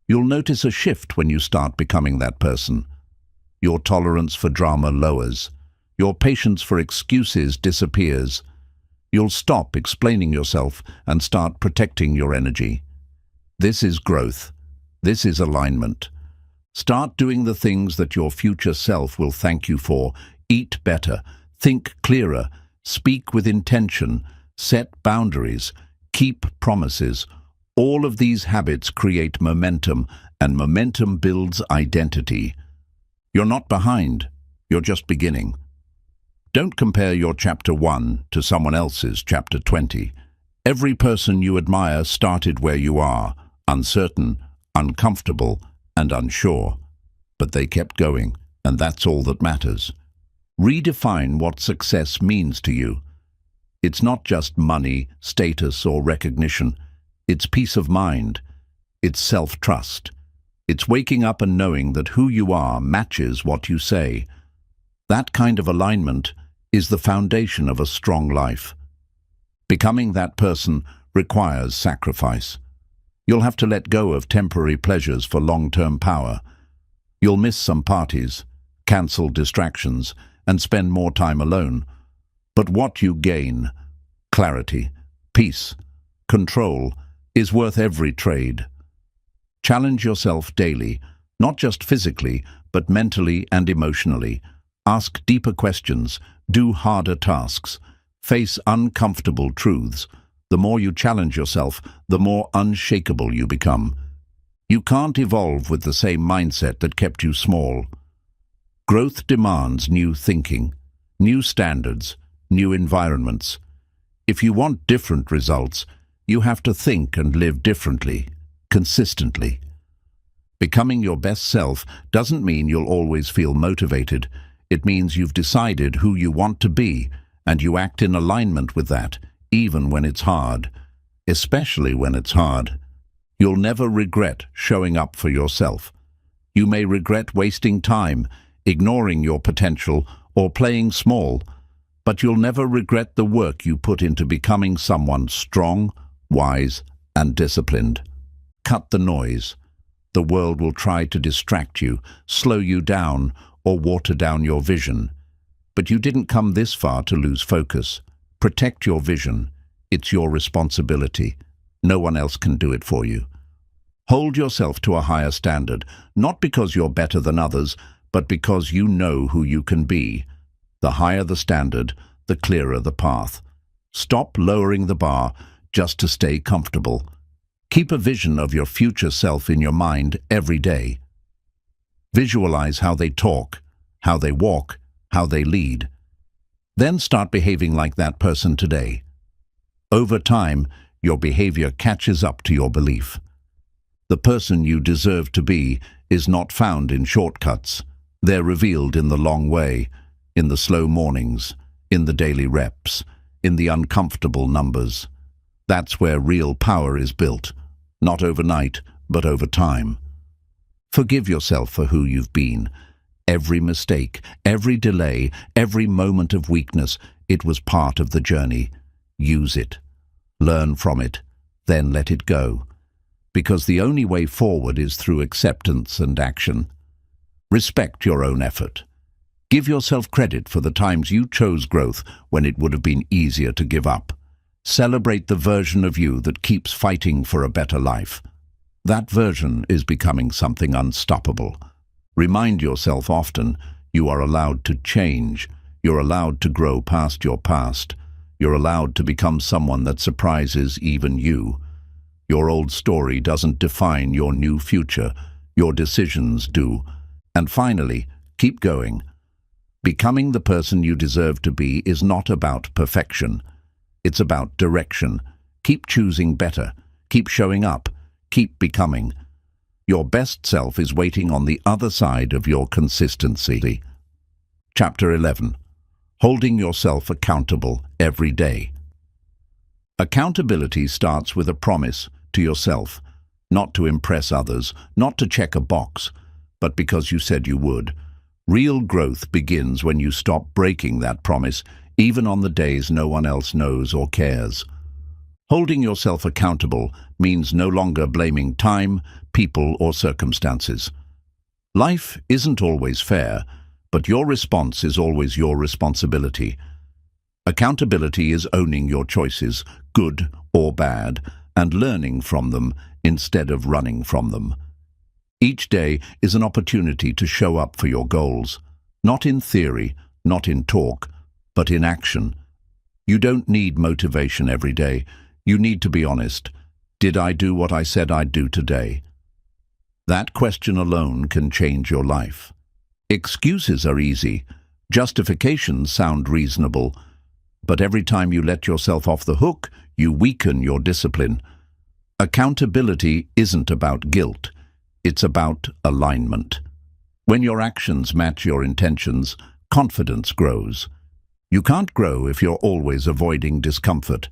You'll notice a shift when you start becoming that person. Your tolerance for drama lowers. Your patience for excuses disappears. You'll stop explaining yourself and start protecting your energy. This is growth. This is alignment. Start doing the things that your future self will thank you for. Eat better, think clearer, speak with intention, set boundaries, keep promises. All of these habits create momentum, and momentum builds identity. You're not behind, you're just beginning. Don't compare your chapter 1 to someone else's chapter 20. Every person you admire started where you are, uncertain, uncomfortable, and unsure. But they kept going, and that's all that matters. Redefine what success means to you. It's not just money, status, or recognition. It's peace of mind. It's self-trust. It's waking up and knowing that who you are matches what you say. That kind of alignment is the foundation of a strong life. Becoming that person requires sacrifice. You'll have to let go of temporary pleasures for long-term power. You'll miss some parties, cancel distractions, and spend more time alone. But what you gain, clarity, peace, control, is worth every trade. Challenge yourself daily, not just physically, but mentally and emotionally. Ask deeper questions, do harder tasks, face uncomfortable truths. The more you challenge yourself, the more unshakable you become. You can't evolve with the same mindset that kept you small. Growth demands new thinking, new standards, new environments. If you want different results, you have to think and live differently, consistently. Becoming your best self doesn't mean you'll always feel motivated. It means you've decided who you want to be, and you act in alignment with that, even when it's hard, especially when it's hard. You'll never regret showing up for yourself. You may regret wasting time, ignoring your potential, or playing small, but you'll never regret the work you put into becoming someone strong, wise, and disciplined. Cut the noise. The world will try to distract you, slow you down, or water down your vision. But you didn't come this far to lose focus. Protect your vision. It's your responsibility. No one else can do it for you. Hold yourself to a higher standard, not because you're better than others, but because you know who you can be. The higher the standard, the clearer the path. Stop lowering the bar just to stay comfortable. Keep a vision of your future self in your mind every day. Visualize how they talk, how they walk, how they lead. Then start behaving like that person today. Over time, your behavior catches up to your belief. The person you deserve to be is not found in shortcuts. They're revealed in the long way, in the slow mornings, in the daily reps, in the uncomfortable numbers. That's where real power is built, not overnight, but over time. Forgive yourself for who you've been. Every mistake, every delay, every moment of weakness, it was part of the journey. Use it. Learn from it, then let it go. Because the only way forward is through acceptance and action. Respect your own effort. Give yourself credit for the times you chose growth when it would have been easier to give up. Celebrate the version of you that keeps fighting for a better life. That version is becoming something unstoppable. Remind yourself often you are allowed to change. You're allowed to grow past your past. You're allowed to become someone that surprises even you. Your old story doesn't define your new future. Your decisions do. And finally, keep going. Becoming the person you deserve to be is not about perfection. It's about direction. Keep choosing better. Keep showing up. Keep becoming. Your best self is waiting on the other side of your consistency. Chapter 11. Holding yourself accountable every day. Accountability starts with a promise to yourself, not to impress others, not to check a box, but because you said you would. Real growth begins when you stop breaking that promise, even on the days no one else knows or cares. Holding yourself accountable means no longer blaming time, people, or circumstances. Life isn't always fair, but your response is always your responsibility. Accountability is owning your choices, good or bad, and learning from them instead of running from them. Each day is an opportunity to show up for your goals, not in theory, not in talk, but in action. You don't need motivation every day. You need to be honest. Did I do what I said I'd do today? That question alone can change your life. Excuses are easy. Justifications sound reasonable. But every time you let yourself off the hook, you weaken your discipline. Accountability isn't about guilt. It's about alignment. When your actions match your intentions, confidence grows. You can't grow if you're always avoiding discomfort.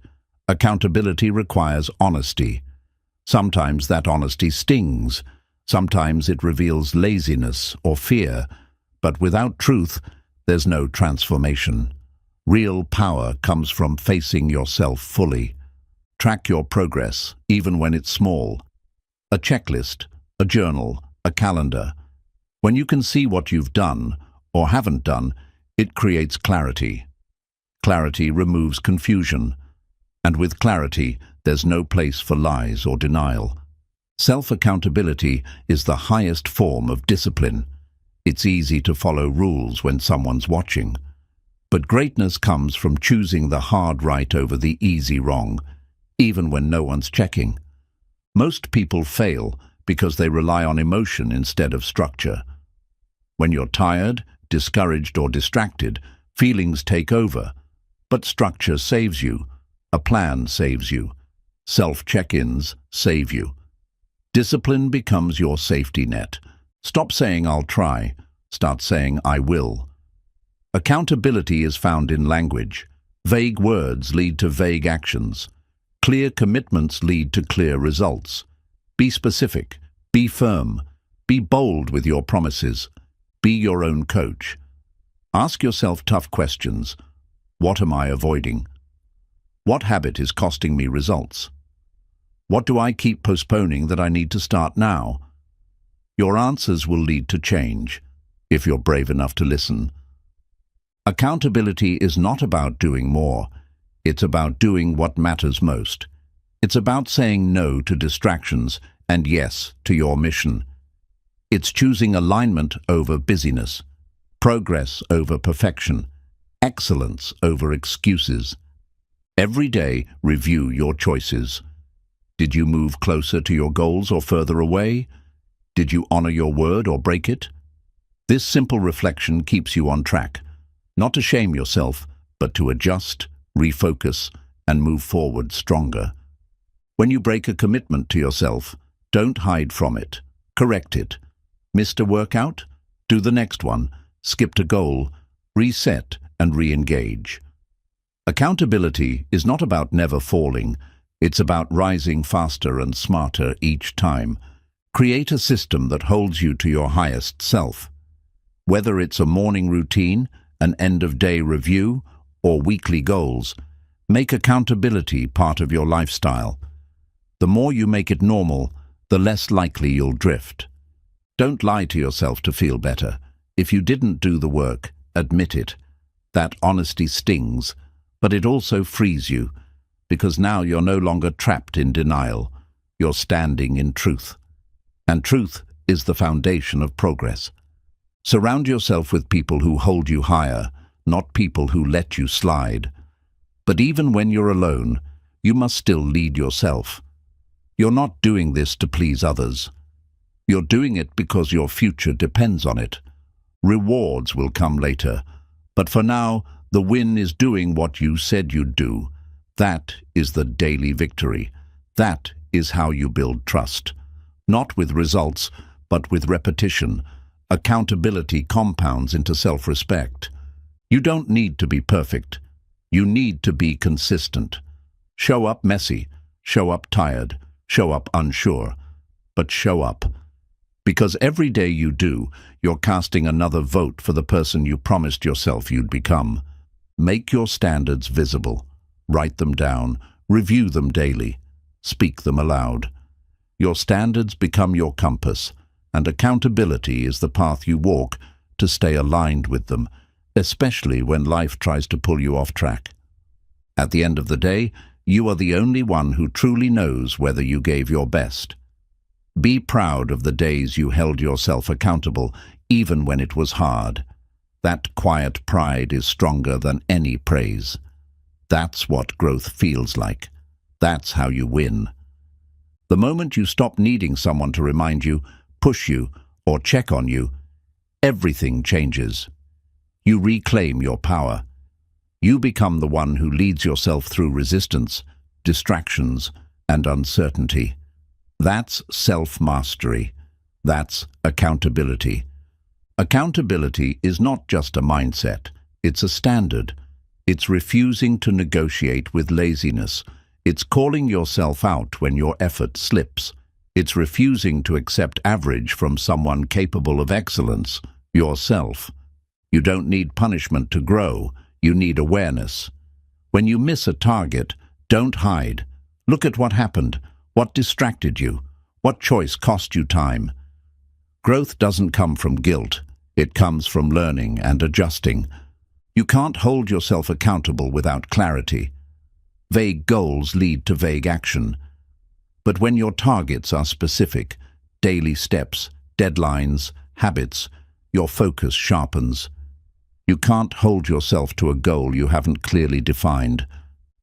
Accountability requires honesty. Sometimes that honesty stings. Sometimes it reveals laziness or fear. But without truth, there's no transformation. Real power comes from facing yourself fully. Track your progress, even when it's small. A checklist, a journal, a calendar. When you can see what you've done or haven't done, it creates clarity. Clarity removes confusion. And with clarity, there's no place for lies or denial. Self-accountability is the highest form of discipline. It's easy to follow rules when someone's watching. But greatness comes from choosing the hard right over the easy wrong, even when no one's checking. Most people fail because they rely on emotion instead of structure. When you're tired, discouraged, or distracted, feelings take over. But structure saves you. A plan saves you. Self-check-ins save you. Discipline becomes your safety net. Stop saying I'll try. Start saying I will. Accountability is found in language. Vague words lead to vague actions. Clear commitments lead to clear results. Be specific. Be firm. Be bold with your promises. Be your own coach. Ask yourself tough questions. What am I avoiding? What habit is costing me results? What do I keep postponing that I need to start now? Your answers will lead to change, if you're brave enough to listen. Accountability is not about doing more. It's about doing what matters most. It's about saying no to distractions and yes to your mission. It's choosing alignment over busyness, progress over perfection, excellence over excuses. Every day, review your choices. Did you move closer to your goals or further away? Did you honor your word or break it? This simple reflection keeps you on track, not to shame yourself, but to adjust, refocus, and move forward stronger. When you break a commitment to yourself, don't hide from it. Correct it. Missed a workout? Do the next one. Skipped a goal? Reset and re-engage. Accountability is not about never falling. It's about rising faster and smarter each time. Create a system that holds you to your highest self. Whether it's a morning routine, an end-of-day review, or weekly goals, make accountability part of your lifestyle. The more you make it normal, the less likely you'll drift. Don't lie to yourself to feel better. If you didn't do the work, admit it. That honesty stings, but it also frees you, because now you're no longer trapped in denial. You're standing in truth. And truth is the foundation of progress. Surround yourself with people who hold you higher, not people who let you slide. But even when you're alone, you must still lead yourself. You're not doing this to please others. You're doing it because your future depends on it. Rewards will come later, but for now, the win is doing what you said you'd do. That is the daily victory. That is how you build trust. Not with results, but with repetition. Accountability compounds into self-respect. You don't need to be perfect. You need to be consistent. Show up messy, show up tired, show up unsure, but show up. Because every day you do, you're casting another vote for the person you promised yourself you'd become. Make your standards visible. Write them down. Review them daily. Speak them aloud. Your standards become your compass, and accountability is the path you walk to stay aligned with them, especially when life tries to pull you off track. At the end of the day, you are the only one who truly knows whether you gave your best. Be proud of the days you held yourself accountable, even when it was hard. That quiet pride is stronger than any praise. That's what growth feels like. That's how you win. The moment you stop needing someone to remind you, push you, or check on you, everything changes. You reclaim your power. You become the one who leads yourself through resistance, distractions, and uncertainty. That's self-mastery. That's accountability. Accountability is not just a mindset. It's a standard. It's refusing to negotiate with laziness. It's calling yourself out when your effort slips. It's refusing to accept average from someone capable of excellence, yourself. You don't need punishment to grow. You need awareness. When you miss a target, don't hide. Look at what happened. What distracted you? What choice cost you time? Growth doesn't come from guilt. It comes from learning and adjusting. You can't hold yourself accountable without clarity. Vague goals lead to vague action. But when your targets are specific, daily steps, deadlines, habits, your focus sharpens. You can't hold yourself to a goal you haven't clearly defined.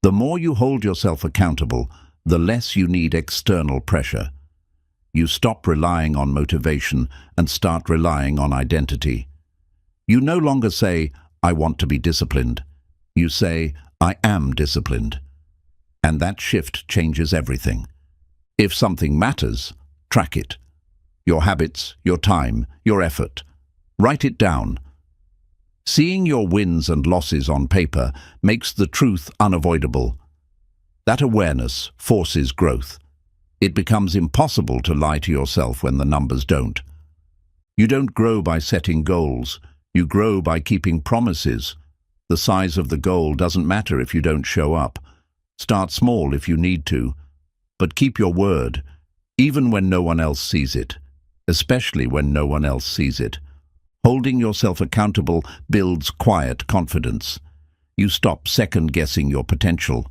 The more you hold yourself accountable, the less you need external pressure. You stop relying on motivation and start relying on identity. You no longer say, "I want to be disciplined." You say, "I am disciplined." And that shift changes everything. If something matters, track it. Your habits, your time, your effort. Write it down. Seeing your wins and losses on paper makes the truth unavoidable. That awareness forces growth. It becomes impossible to lie to yourself when the numbers don't. You don't grow by setting goals. You grow by keeping promises. The size of the goal doesn't matter if you don't show up. Start small if you need to, but keep your word, even when no one else sees it, especially when no one else sees it. Holding yourself accountable builds quiet confidence. You stop second-guessing your potential.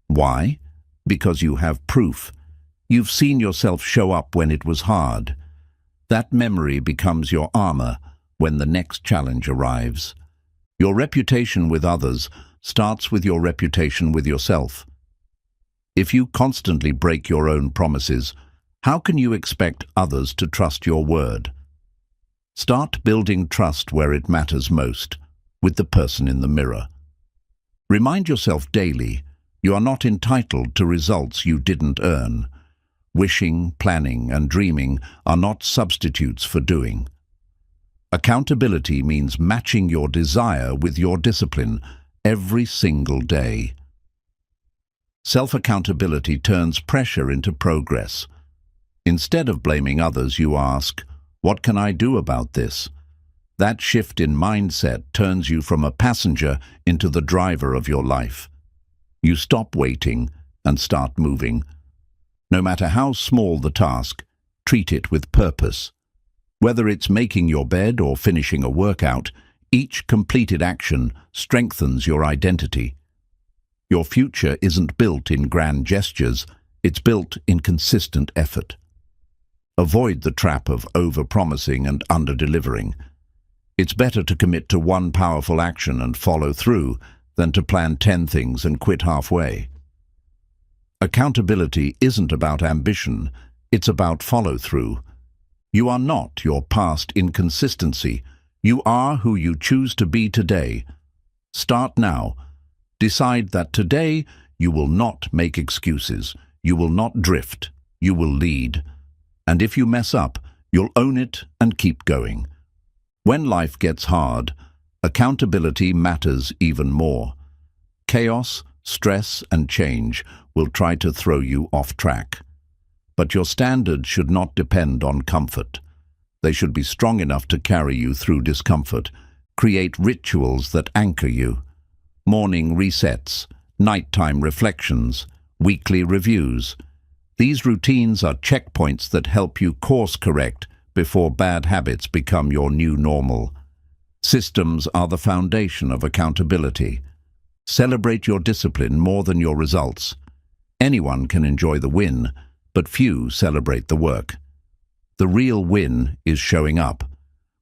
Why? Because you have proof. You've seen yourself show up when it was hard. That memory becomes your armor when the next challenge arrives. Your reputation with others starts with your reputation with yourself. If you constantly break your own promises, how can you expect others to trust your word? Start building trust where it matters most, with the person in the mirror. Remind yourself daily, you are not entitled to results you didn't earn. Wishing, planning, and dreaming are not substitutes for doing. Accountability means matching your desire with your discipline every single day. Self-accountability turns pressure into progress. Instead of blaming others, you ask, "What can I do about this?" That shift in mindset turns you from a passenger into the driver of your life. You stop waiting and start moving. No matter how small the task, treat it with purpose. Whether it's making your bed or finishing a workout, each completed action strengthens your identity. Your future isn't built in grand gestures, it's built in consistent effort. Avoid the trap of over-promising and under-delivering. It's better to commit to one powerful action and follow through than to plan 10 things and quit halfway. Accountability isn't about ambition, it's about follow-through. You are not your past inconsistency. You are who you choose to be today. Start now. Decide that today you will not make excuses. You will not drift. You will lead. And if you mess up, you'll own it and keep going. When life gets hard, accountability matters even more. Chaos, stress, and change will try to throw you off track. But your standards should not depend on comfort. They should be strong enough to carry you through discomfort. Create rituals that anchor you. Morning resets, nighttime reflections, weekly reviews. These routines are checkpoints that help you course correct before bad habits become your new normal. Systems are the foundation of accountability. Celebrate your discipline more than your results. Anyone can enjoy the win, but few celebrate the work. The real win is showing up.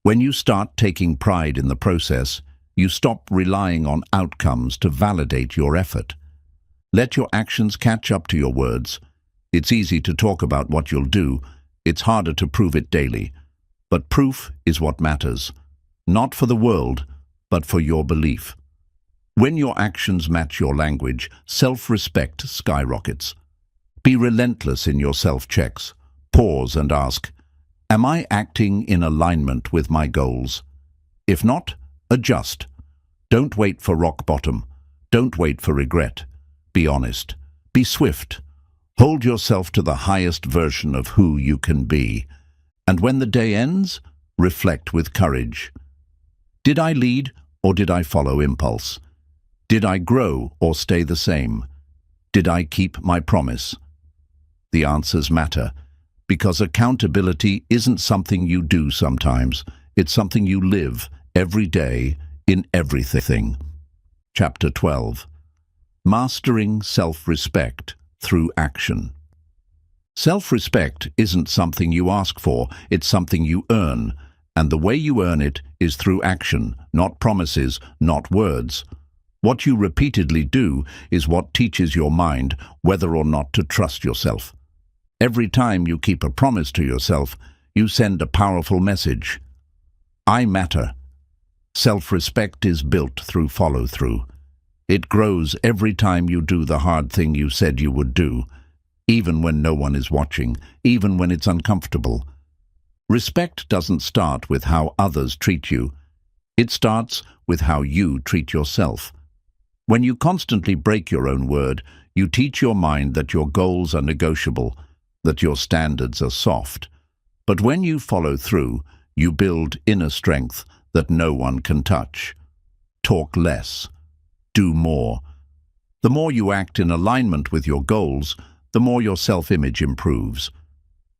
When you start taking pride in the process, you stop relying on outcomes to validate your effort. Let your actions catch up to your words. It's easy to talk about what you'll do. It's harder to prove it daily. But proof is what matters. Not for the world, but for your belief. When your actions match your language, self-respect skyrockets. Be relentless in your self-checks. Pause and ask, am I acting in alignment with my goals? If not, adjust. Don't wait for rock bottom. Don't wait for regret. Be honest. Be swift. Hold yourself to the highest version of who you can be. And when the day ends, reflect with courage. Did I lead or did I follow impulse? Did I grow or stay the same? Did I keep my promise? The answers matter, because accountability isn't something you do sometimes. It's something you live every day in everything. Chapter 12. Mastering Self-Respect Through Action. Self-respect isn't something you ask for, it's something you earn. And the way you earn it is through action, not promises, not words. What you repeatedly do is what teaches your mind whether or not to trust yourself. Every time you keep a promise to yourself, you send a powerful message. I matter. Self-respect is built through follow-through. It grows every time you do the hard thing you said you would do, even when no one is watching, even when it's uncomfortable. Respect doesn't start with how others treat you. It starts with how you treat yourself. When you constantly break your own word, you teach your mind that your goals are negotiable, that your standards are soft. But when you follow through, you build inner strength that no one can touch. Talk less. Do more. The more you act in alignment with your goals, the more your self-image improves.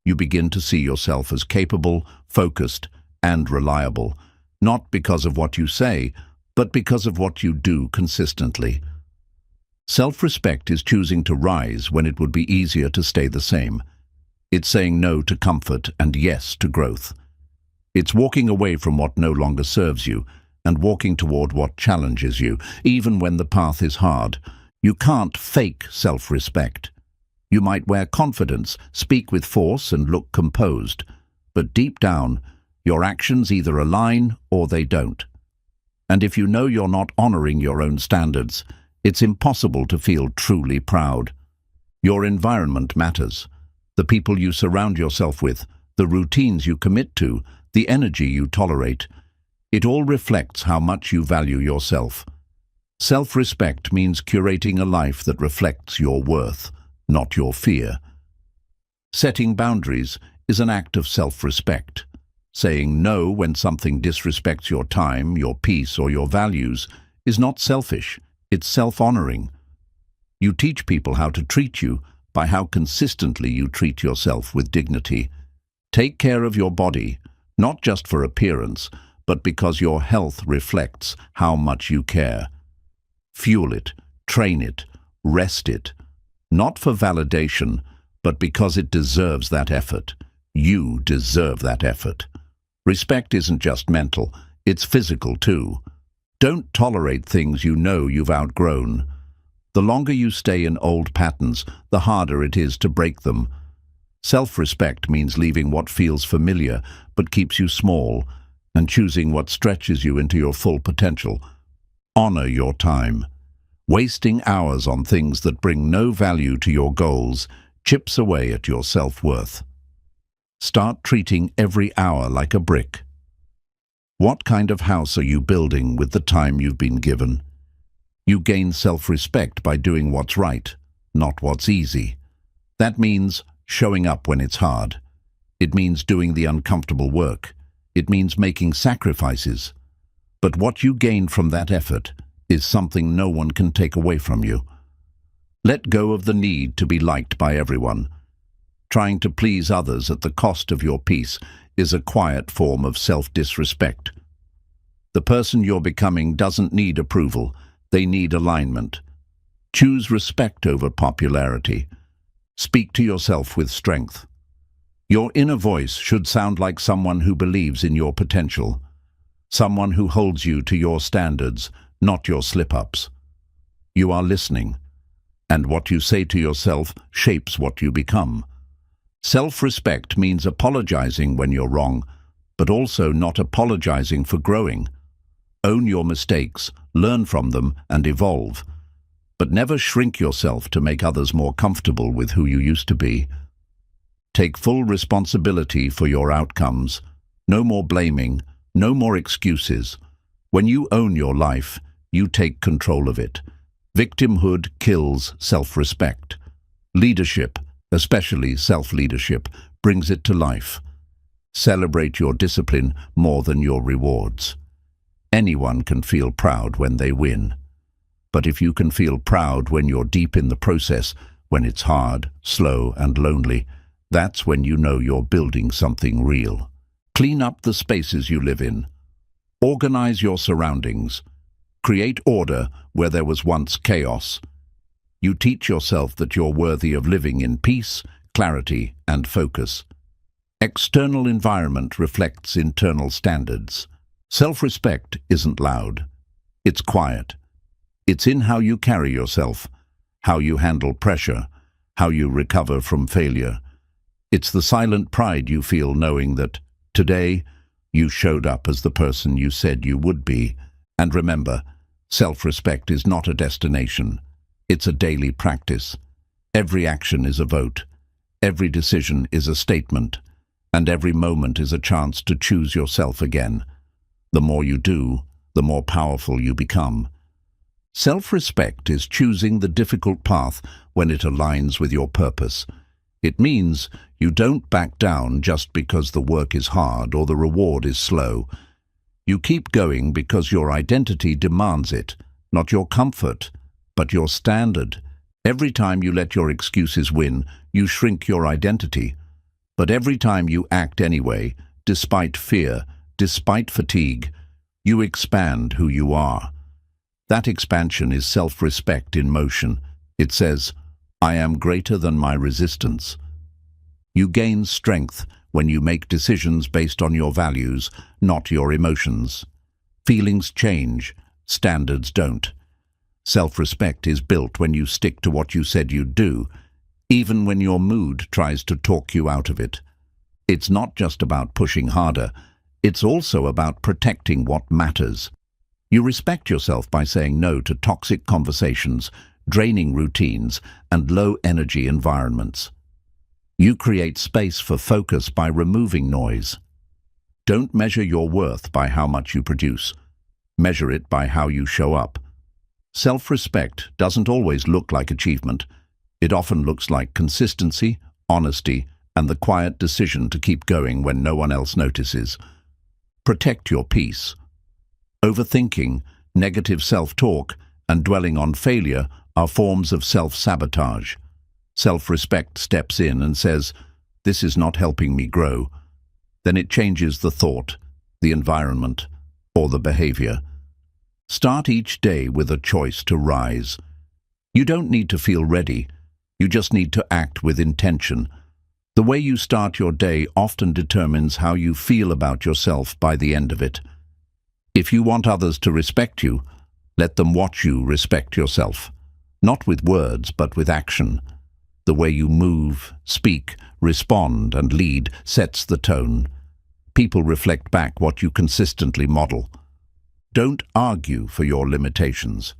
You begin to see yourself as capable, focused, and reliable, not because of what you say, but because of what you do consistently. Self-respect is choosing to rise when it would be easier to stay the same. It's saying no to comfort and yes to growth. It's walking away from what no longer serves you and walking toward what challenges you, even when the path is hard. You can't fake self-respect. You might wear confidence, speak with force, and look composed, but deep down, your actions either align or they don't. And if you know you're not honoring your own standards, it's impossible to feel truly proud. Your environment matters. The people you surround yourself with, the routines you commit to, the energy you tolerate. It all reflects how much you value yourself. Self-respect means curating a life that reflects your worth, not your fear. Setting boundaries is an act of self-respect. Saying no when something disrespects your time, your peace, or your values is not selfish, it's self-honoring. You teach people how to treat you by how consistently you treat yourself with dignity. Take care of your body, not just for appearance, but because your health reflects how much you care. Fuel it, train it, rest it, not for validation, but because it deserves that effort. You deserve that effort. Respect isn't just mental, it's physical too. Don't tolerate things you know you've outgrown. The longer you stay in old patterns, the harder it is to break them. Self-respect means leaving what feels familiar but keeps you small and choosing what stretches you into your full potential. Honor your time. Wasting hours on things that bring no value to your goals chips away at your self-worth. Start treating every hour like a brick. What kind of house are you building with the time you've been given? You gain self-respect by doing what's right, not what's easy. That means showing up when it's hard. It means doing the uncomfortable work. It means making sacrifices. But what you gain from that effort is something no one can take away from you. Let go of the need to be liked by everyone. Trying to please others at the cost of your peace is a quiet form of self-disrespect. The person you're becoming doesn't need approval, they need alignment. Choose respect over popularity. Speak to yourself with strength. Your inner voice should sound like someone who believes in your potential, someone who holds you to your standards, not your slip-ups. You are listening, and what you say to yourself shapes what you become. Self-respect means apologizing when you're wrong, but also not apologizing for growing. Own your mistakes, learn from them, and evolve. But never shrink yourself to make others more comfortable with who you used to be. Take full responsibility for your outcomes. No more blaming, no more excuses. When you own your life, you take control of it. Victimhood kills self-respect. Leadership, especially self-leadership, brings it to life. Celebrate your discipline more than your rewards. Anyone can feel proud when they win. But if you can feel proud when you're deep in the process, when it's hard, slow, and lonely, that's when you know you're building something real. Clean up the spaces you live in. Organize your surroundings. Create order where there was once chaos. You teach yourself that you're worthy of living in peace, clarity, and focus. External environment reflects internal standards. Self-respect isn't loud. It's quiet. It's in how you carry yourself, how you handle pressure, how you recover from failure. It's the silent pride you feel knowing that today you showed up as the person you said you would be. And remember, self-respect is not a destination. It's a daily practice. Every action is a vote. Every decision is a statement. And every moment is a chance to choose yourself again. The more you do, the more powerful you become. Self-respect is choosing the difficult path when it aligns with your purpose. It means you don't back down just because the work is hard or the reward is slow. You keep going because your identity demands it, not your comfort, but your standard. Every time you let your excuses win, you shrink your identity. But every time you act anyway, despite fear, despite fatigue, you expand who you are. That expansion is self-respect in motion. It says, I am greater than my resistance. You gain strength when you make decisions based on your values, not your emotions. Feelings change, standards don't. Self-respect is built when you stick to what you said you'd do, even when your mood tries to talk you out of it. It's not just about pushing harder, it's also about protecting what matters. You respect yourself by saying no to toxic conversations, draining routines, and low-energy environments. You create space for focus by removing noise. Don't measure your worth by how much you produce. Measure it by how you show up. Self-respect doesn't always look like achievement. It often looks like consistency, honesty, and the quiet decision to keep going when no one else notices. Protect your peace. Overthinking, negative self-talk, and dwelling on failure are forms of self-sabotage. Self-respect steps in and says, "This is not helping me grow." Then it changes the thought, the environment, or the behavior. Start each day with a choice to rise. You don't need to feel ready. You just need to act with intention. The way you start your day often determines how you feel about yourself by the end of it. If you want others to respect you, let them watch you respect yourself. Not with words, but with action. The way you move, speak, respond, and lead sets the tone. People reflect back what you consistently model. Don't argue for your limitations.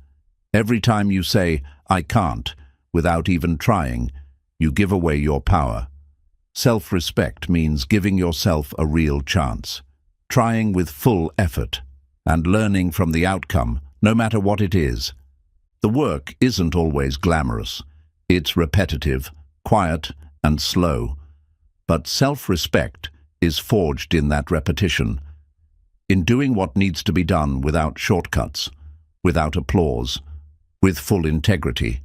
Every time you say, "I can't," without even trying, you give away your power. Self-respect means giving yourself a real chance, trying with full effort, and learning from the outcome, no matter what it is. The work isn't always glamorous. It's repetitive, quiet, and slow. But self-respect is forged in that repetition, in doing what needs to be done without shortcuts, without applause, with full integrity.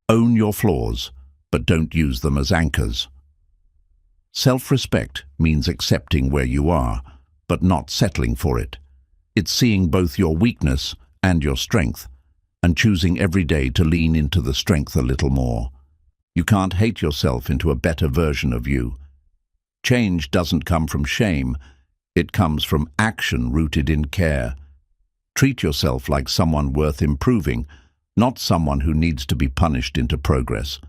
Own your flaws, but don't use them as anchors. Self-respect means accepting where you are, but not settling for it. It's seeing both your weakness and your strength, and choosing every day to lean into the strength a little more. You can't hate yourself into a better version of you. Change doesn't come from shame. It comes from action rooted in care. Treat yourself like someone worth improving, not someone who needs to be punished into progress.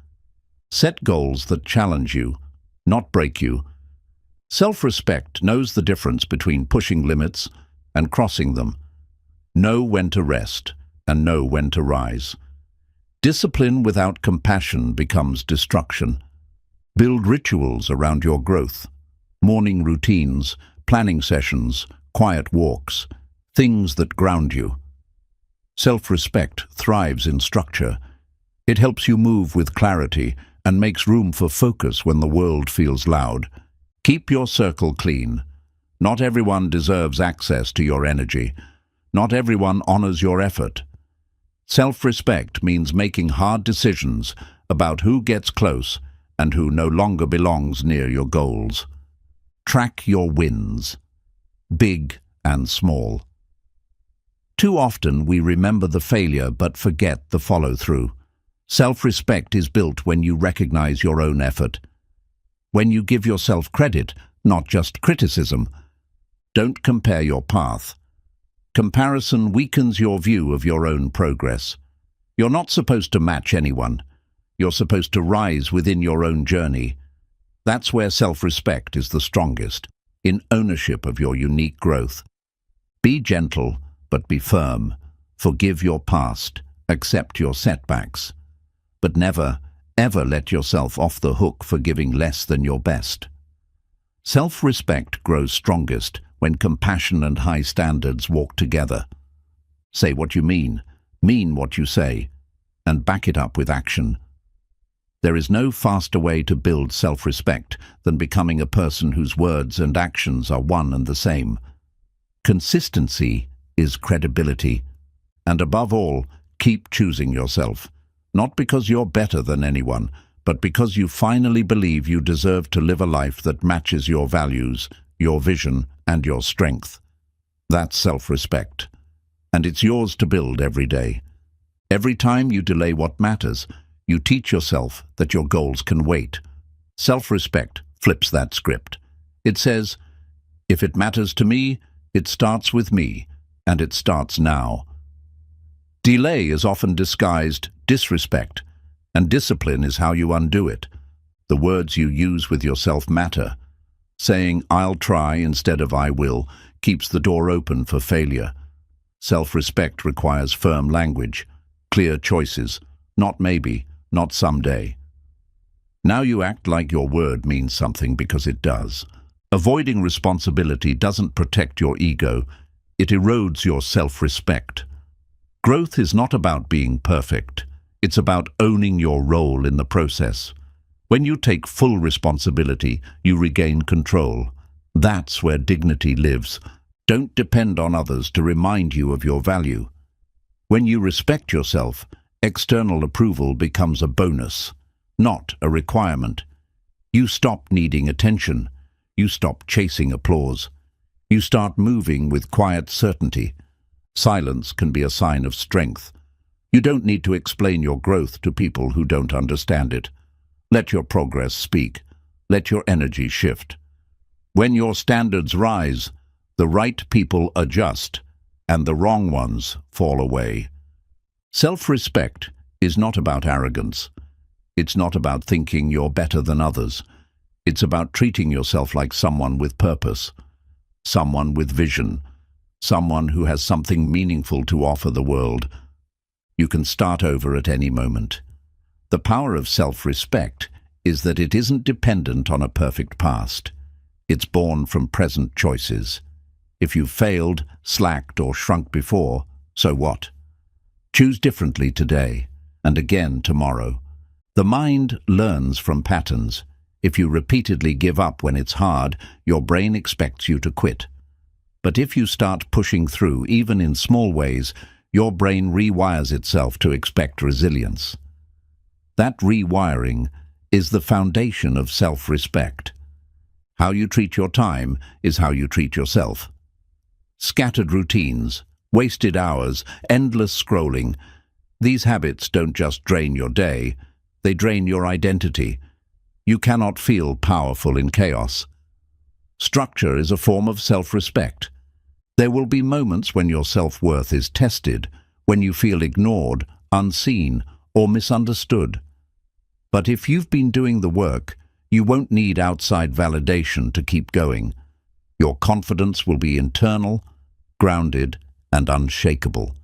Set goals that challenge you, not break you. Self-respect knows the difference between pushing limits and crossing them. Know when to rest and know when to rise. Discipline without compassion becomes destruction. Build rituals around your growth. Morning routines, planning sessions, quiet walks, things that ground you. Self-respect thrives in structure. It helps you move with clarity and makes room for focus when the world feels loud. Keep your circle clean. Not everyone deserves access to your energy. Not everyone honors your effort. Self-respect means making hard decisions about who gets close and who no longer belongs near your goals. Track your wins, big and small. Too often we remember the failure but forget the follow-through. Self-respect is built when you recognize your own effort. When you give yourself credit, not just criticism. Don't compare your path. Comparison weakens your view of your own progress. You're not supposed to match anyone. You're supposed to rise within your own journey. That's where self-respect is the strongest, in ownership of your unique growth. Be gentle, but be firm. Forgive your past. Accept your setbacks. But never, ever let yourself off the hook for giving less than your best. Self-respect grows strongest when compassion and high standards walk together. Say what you mean what you say, and back it up with action. There is no faster way to build self-respect than becoming a person whose words and actions are one and the same. Consistency is credibility. And above all, keep choosing yourself. Not because you're better than anyone, but because you finally believe you deserve to live a life that matches your values, your vision, and your strength. That's self-respect. And it's yours to build every day. Every time you delay what matters, you teach yourself that your goals can wait. Self-respect flips that script. It says, if it matters to me, it starts with me, and it starts now. Delay is often disguised disrespect, and discipline is how you undo it. The words you use with yourself matter. Saying, "I'll try" instead of "I will" keeps the door open for failure. Self-respect requires firm language, clear choices, not maybe, not someday. Now you act like your word means something because it does. Avoiding responsibility doesn't protect your ego, it erodes your self-respect. Growth is not about being perfect, it's about owning your role in the process. When you take full responsibility, you regain control. That's where dignity lives. Don't depend on others to remind you of your value. When you respect yourself, external approval becomes a bonus, not a requirement. You stop needing attention. You stop chasing applause. You start moving with quiet certainty. Silence can be a sign of strength. You don't need to explain your growth to people who don't understand it. Let your progress speak. Let your energy shift. When your standards rise, the right people adjust, and the wrong ones fall away. Self-respect is not about arrogance. It's not about thinking you're better than others. It's about treating yourself like someone with purpose, someone with vision, someone who has something meaningful to offer the world. You can start over at any moment. The power of self-respect is that it isn't dependent on a perfect past. It's born from present choices. If you've failed, slacked, or shrunk before, so what? Choose differently today, and again tomorrow. The mind learns from patterns. If you repeatedly give up when it's hard, your brain expects you to quit. But if you start pushing through, even in small ways, your brain rewires itself to expect resilience. That rewiring is the foundation of self-respect. How you treat your time is how you treat yourself. Scattered routines, wasted hours, endless scrolling. These habits don't just drain your day, they drain your identity. You cannot feel powerful in chaos. Structure is a form of self-respect. There will be moments when your self-worth is tested, when you feel ignored, unseen, or misunderstood. But if you've been doing the work, you won't need outside validation to keep going. Your confidence will be internal, grounded, and unshakable.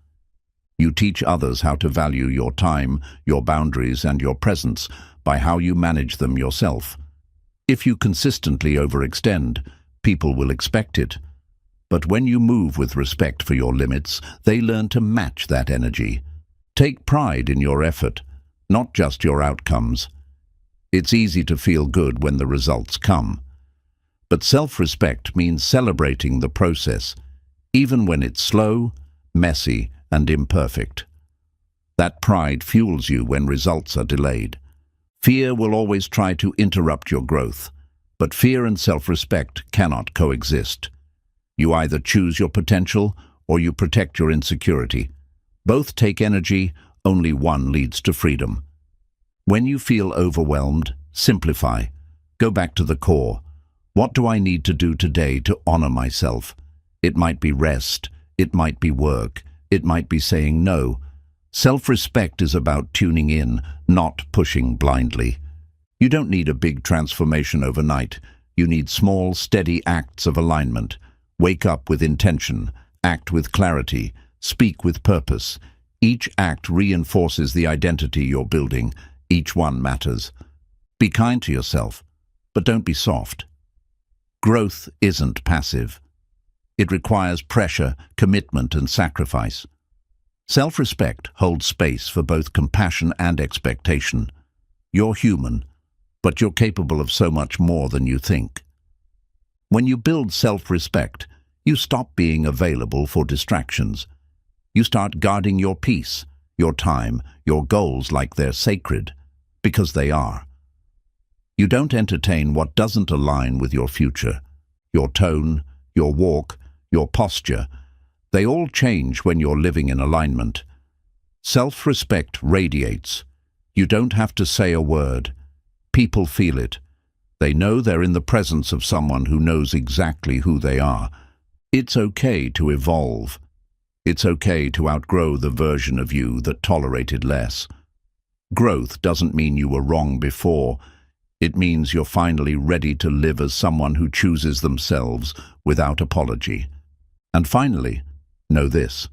You teach others how to value your time, your boundaries, and your presence by how you manage them yourself. If you consistently overextend, people will expect it. But when you move with respect for your limits, they learn to match that energy. Take pride in your effort, not just your outcomes. It's easy to feel good when the results come. But self-respect means celebrating the process, even when it's slow, messy, and imperfect. That pride fuels you when results are delayed. Fear will always try to interrupt your growth, but fear and self-respect cannot coexist. You either choose your potential or you protect your insecurity. Both take energy, only one leads to freedom. When you feel overwhelmed, simplify. Go back to the core. What do I need to do today to honor myself? It might be rest, it might be work, it might be saying no. Self-respect is about tuning in, not pushing blindly. You don't need a big transformation overnight. You need small, steady acts of alignment. Wake up with intention, act with clarity, speak with purpose. Each act reinforces the identity you're building. Each one matters. Be kind to yourself, but don't be soft. Growth isn't passive. It requires pressure, commitment, and sacrifice. Self-respect holds space for both compassion and expectation. You're human, but you're capable of so much more than you think. When you build self-respect, you stop being available for distractions. You start guarding your peace, your time, your goals like they're sacred, because they are. You don't entertain what doesn't align with your future. Your tone, your walk, your posture, they all change when you're living in alignment. Self-respect radiates. You don't have to say a word. People feel it. They know they're in the presence of someone who knows exactly who they are. It's okay to evolve. It's okay to outgrow the version of you that tolerated less. Growth doesn't mean you were wrong before. It means you're finally ready to live as someone who chooses themselves without apology. And finally, know this.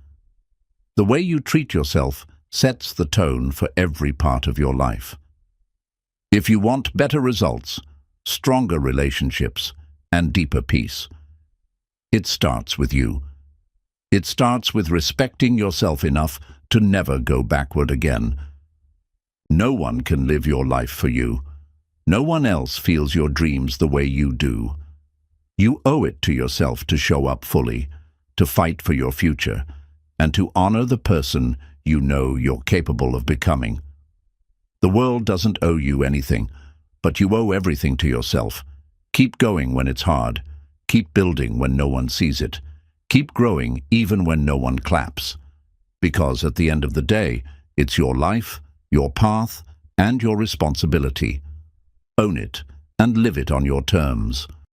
The way you treat yourself sets the tone for every part of your life. If you want better results, stronger relationships, and deeper peace, it starts with you. It starts with respecting yourself enough to never go backward again. No one can live your life for you. No one else feels your dreams the way you do. You owe it to yourself to show up fully, to fight for your future, and to honor the person you know you're capable of becoming. The world doesn't owe you anything, but you owe everything to yourself. Keep going when it's hard. Keep building when no one sees it. Keep growing even when no one claps. Because at the end of the day, it's your life, your path, and your responsibility. Own it and live it on your terms.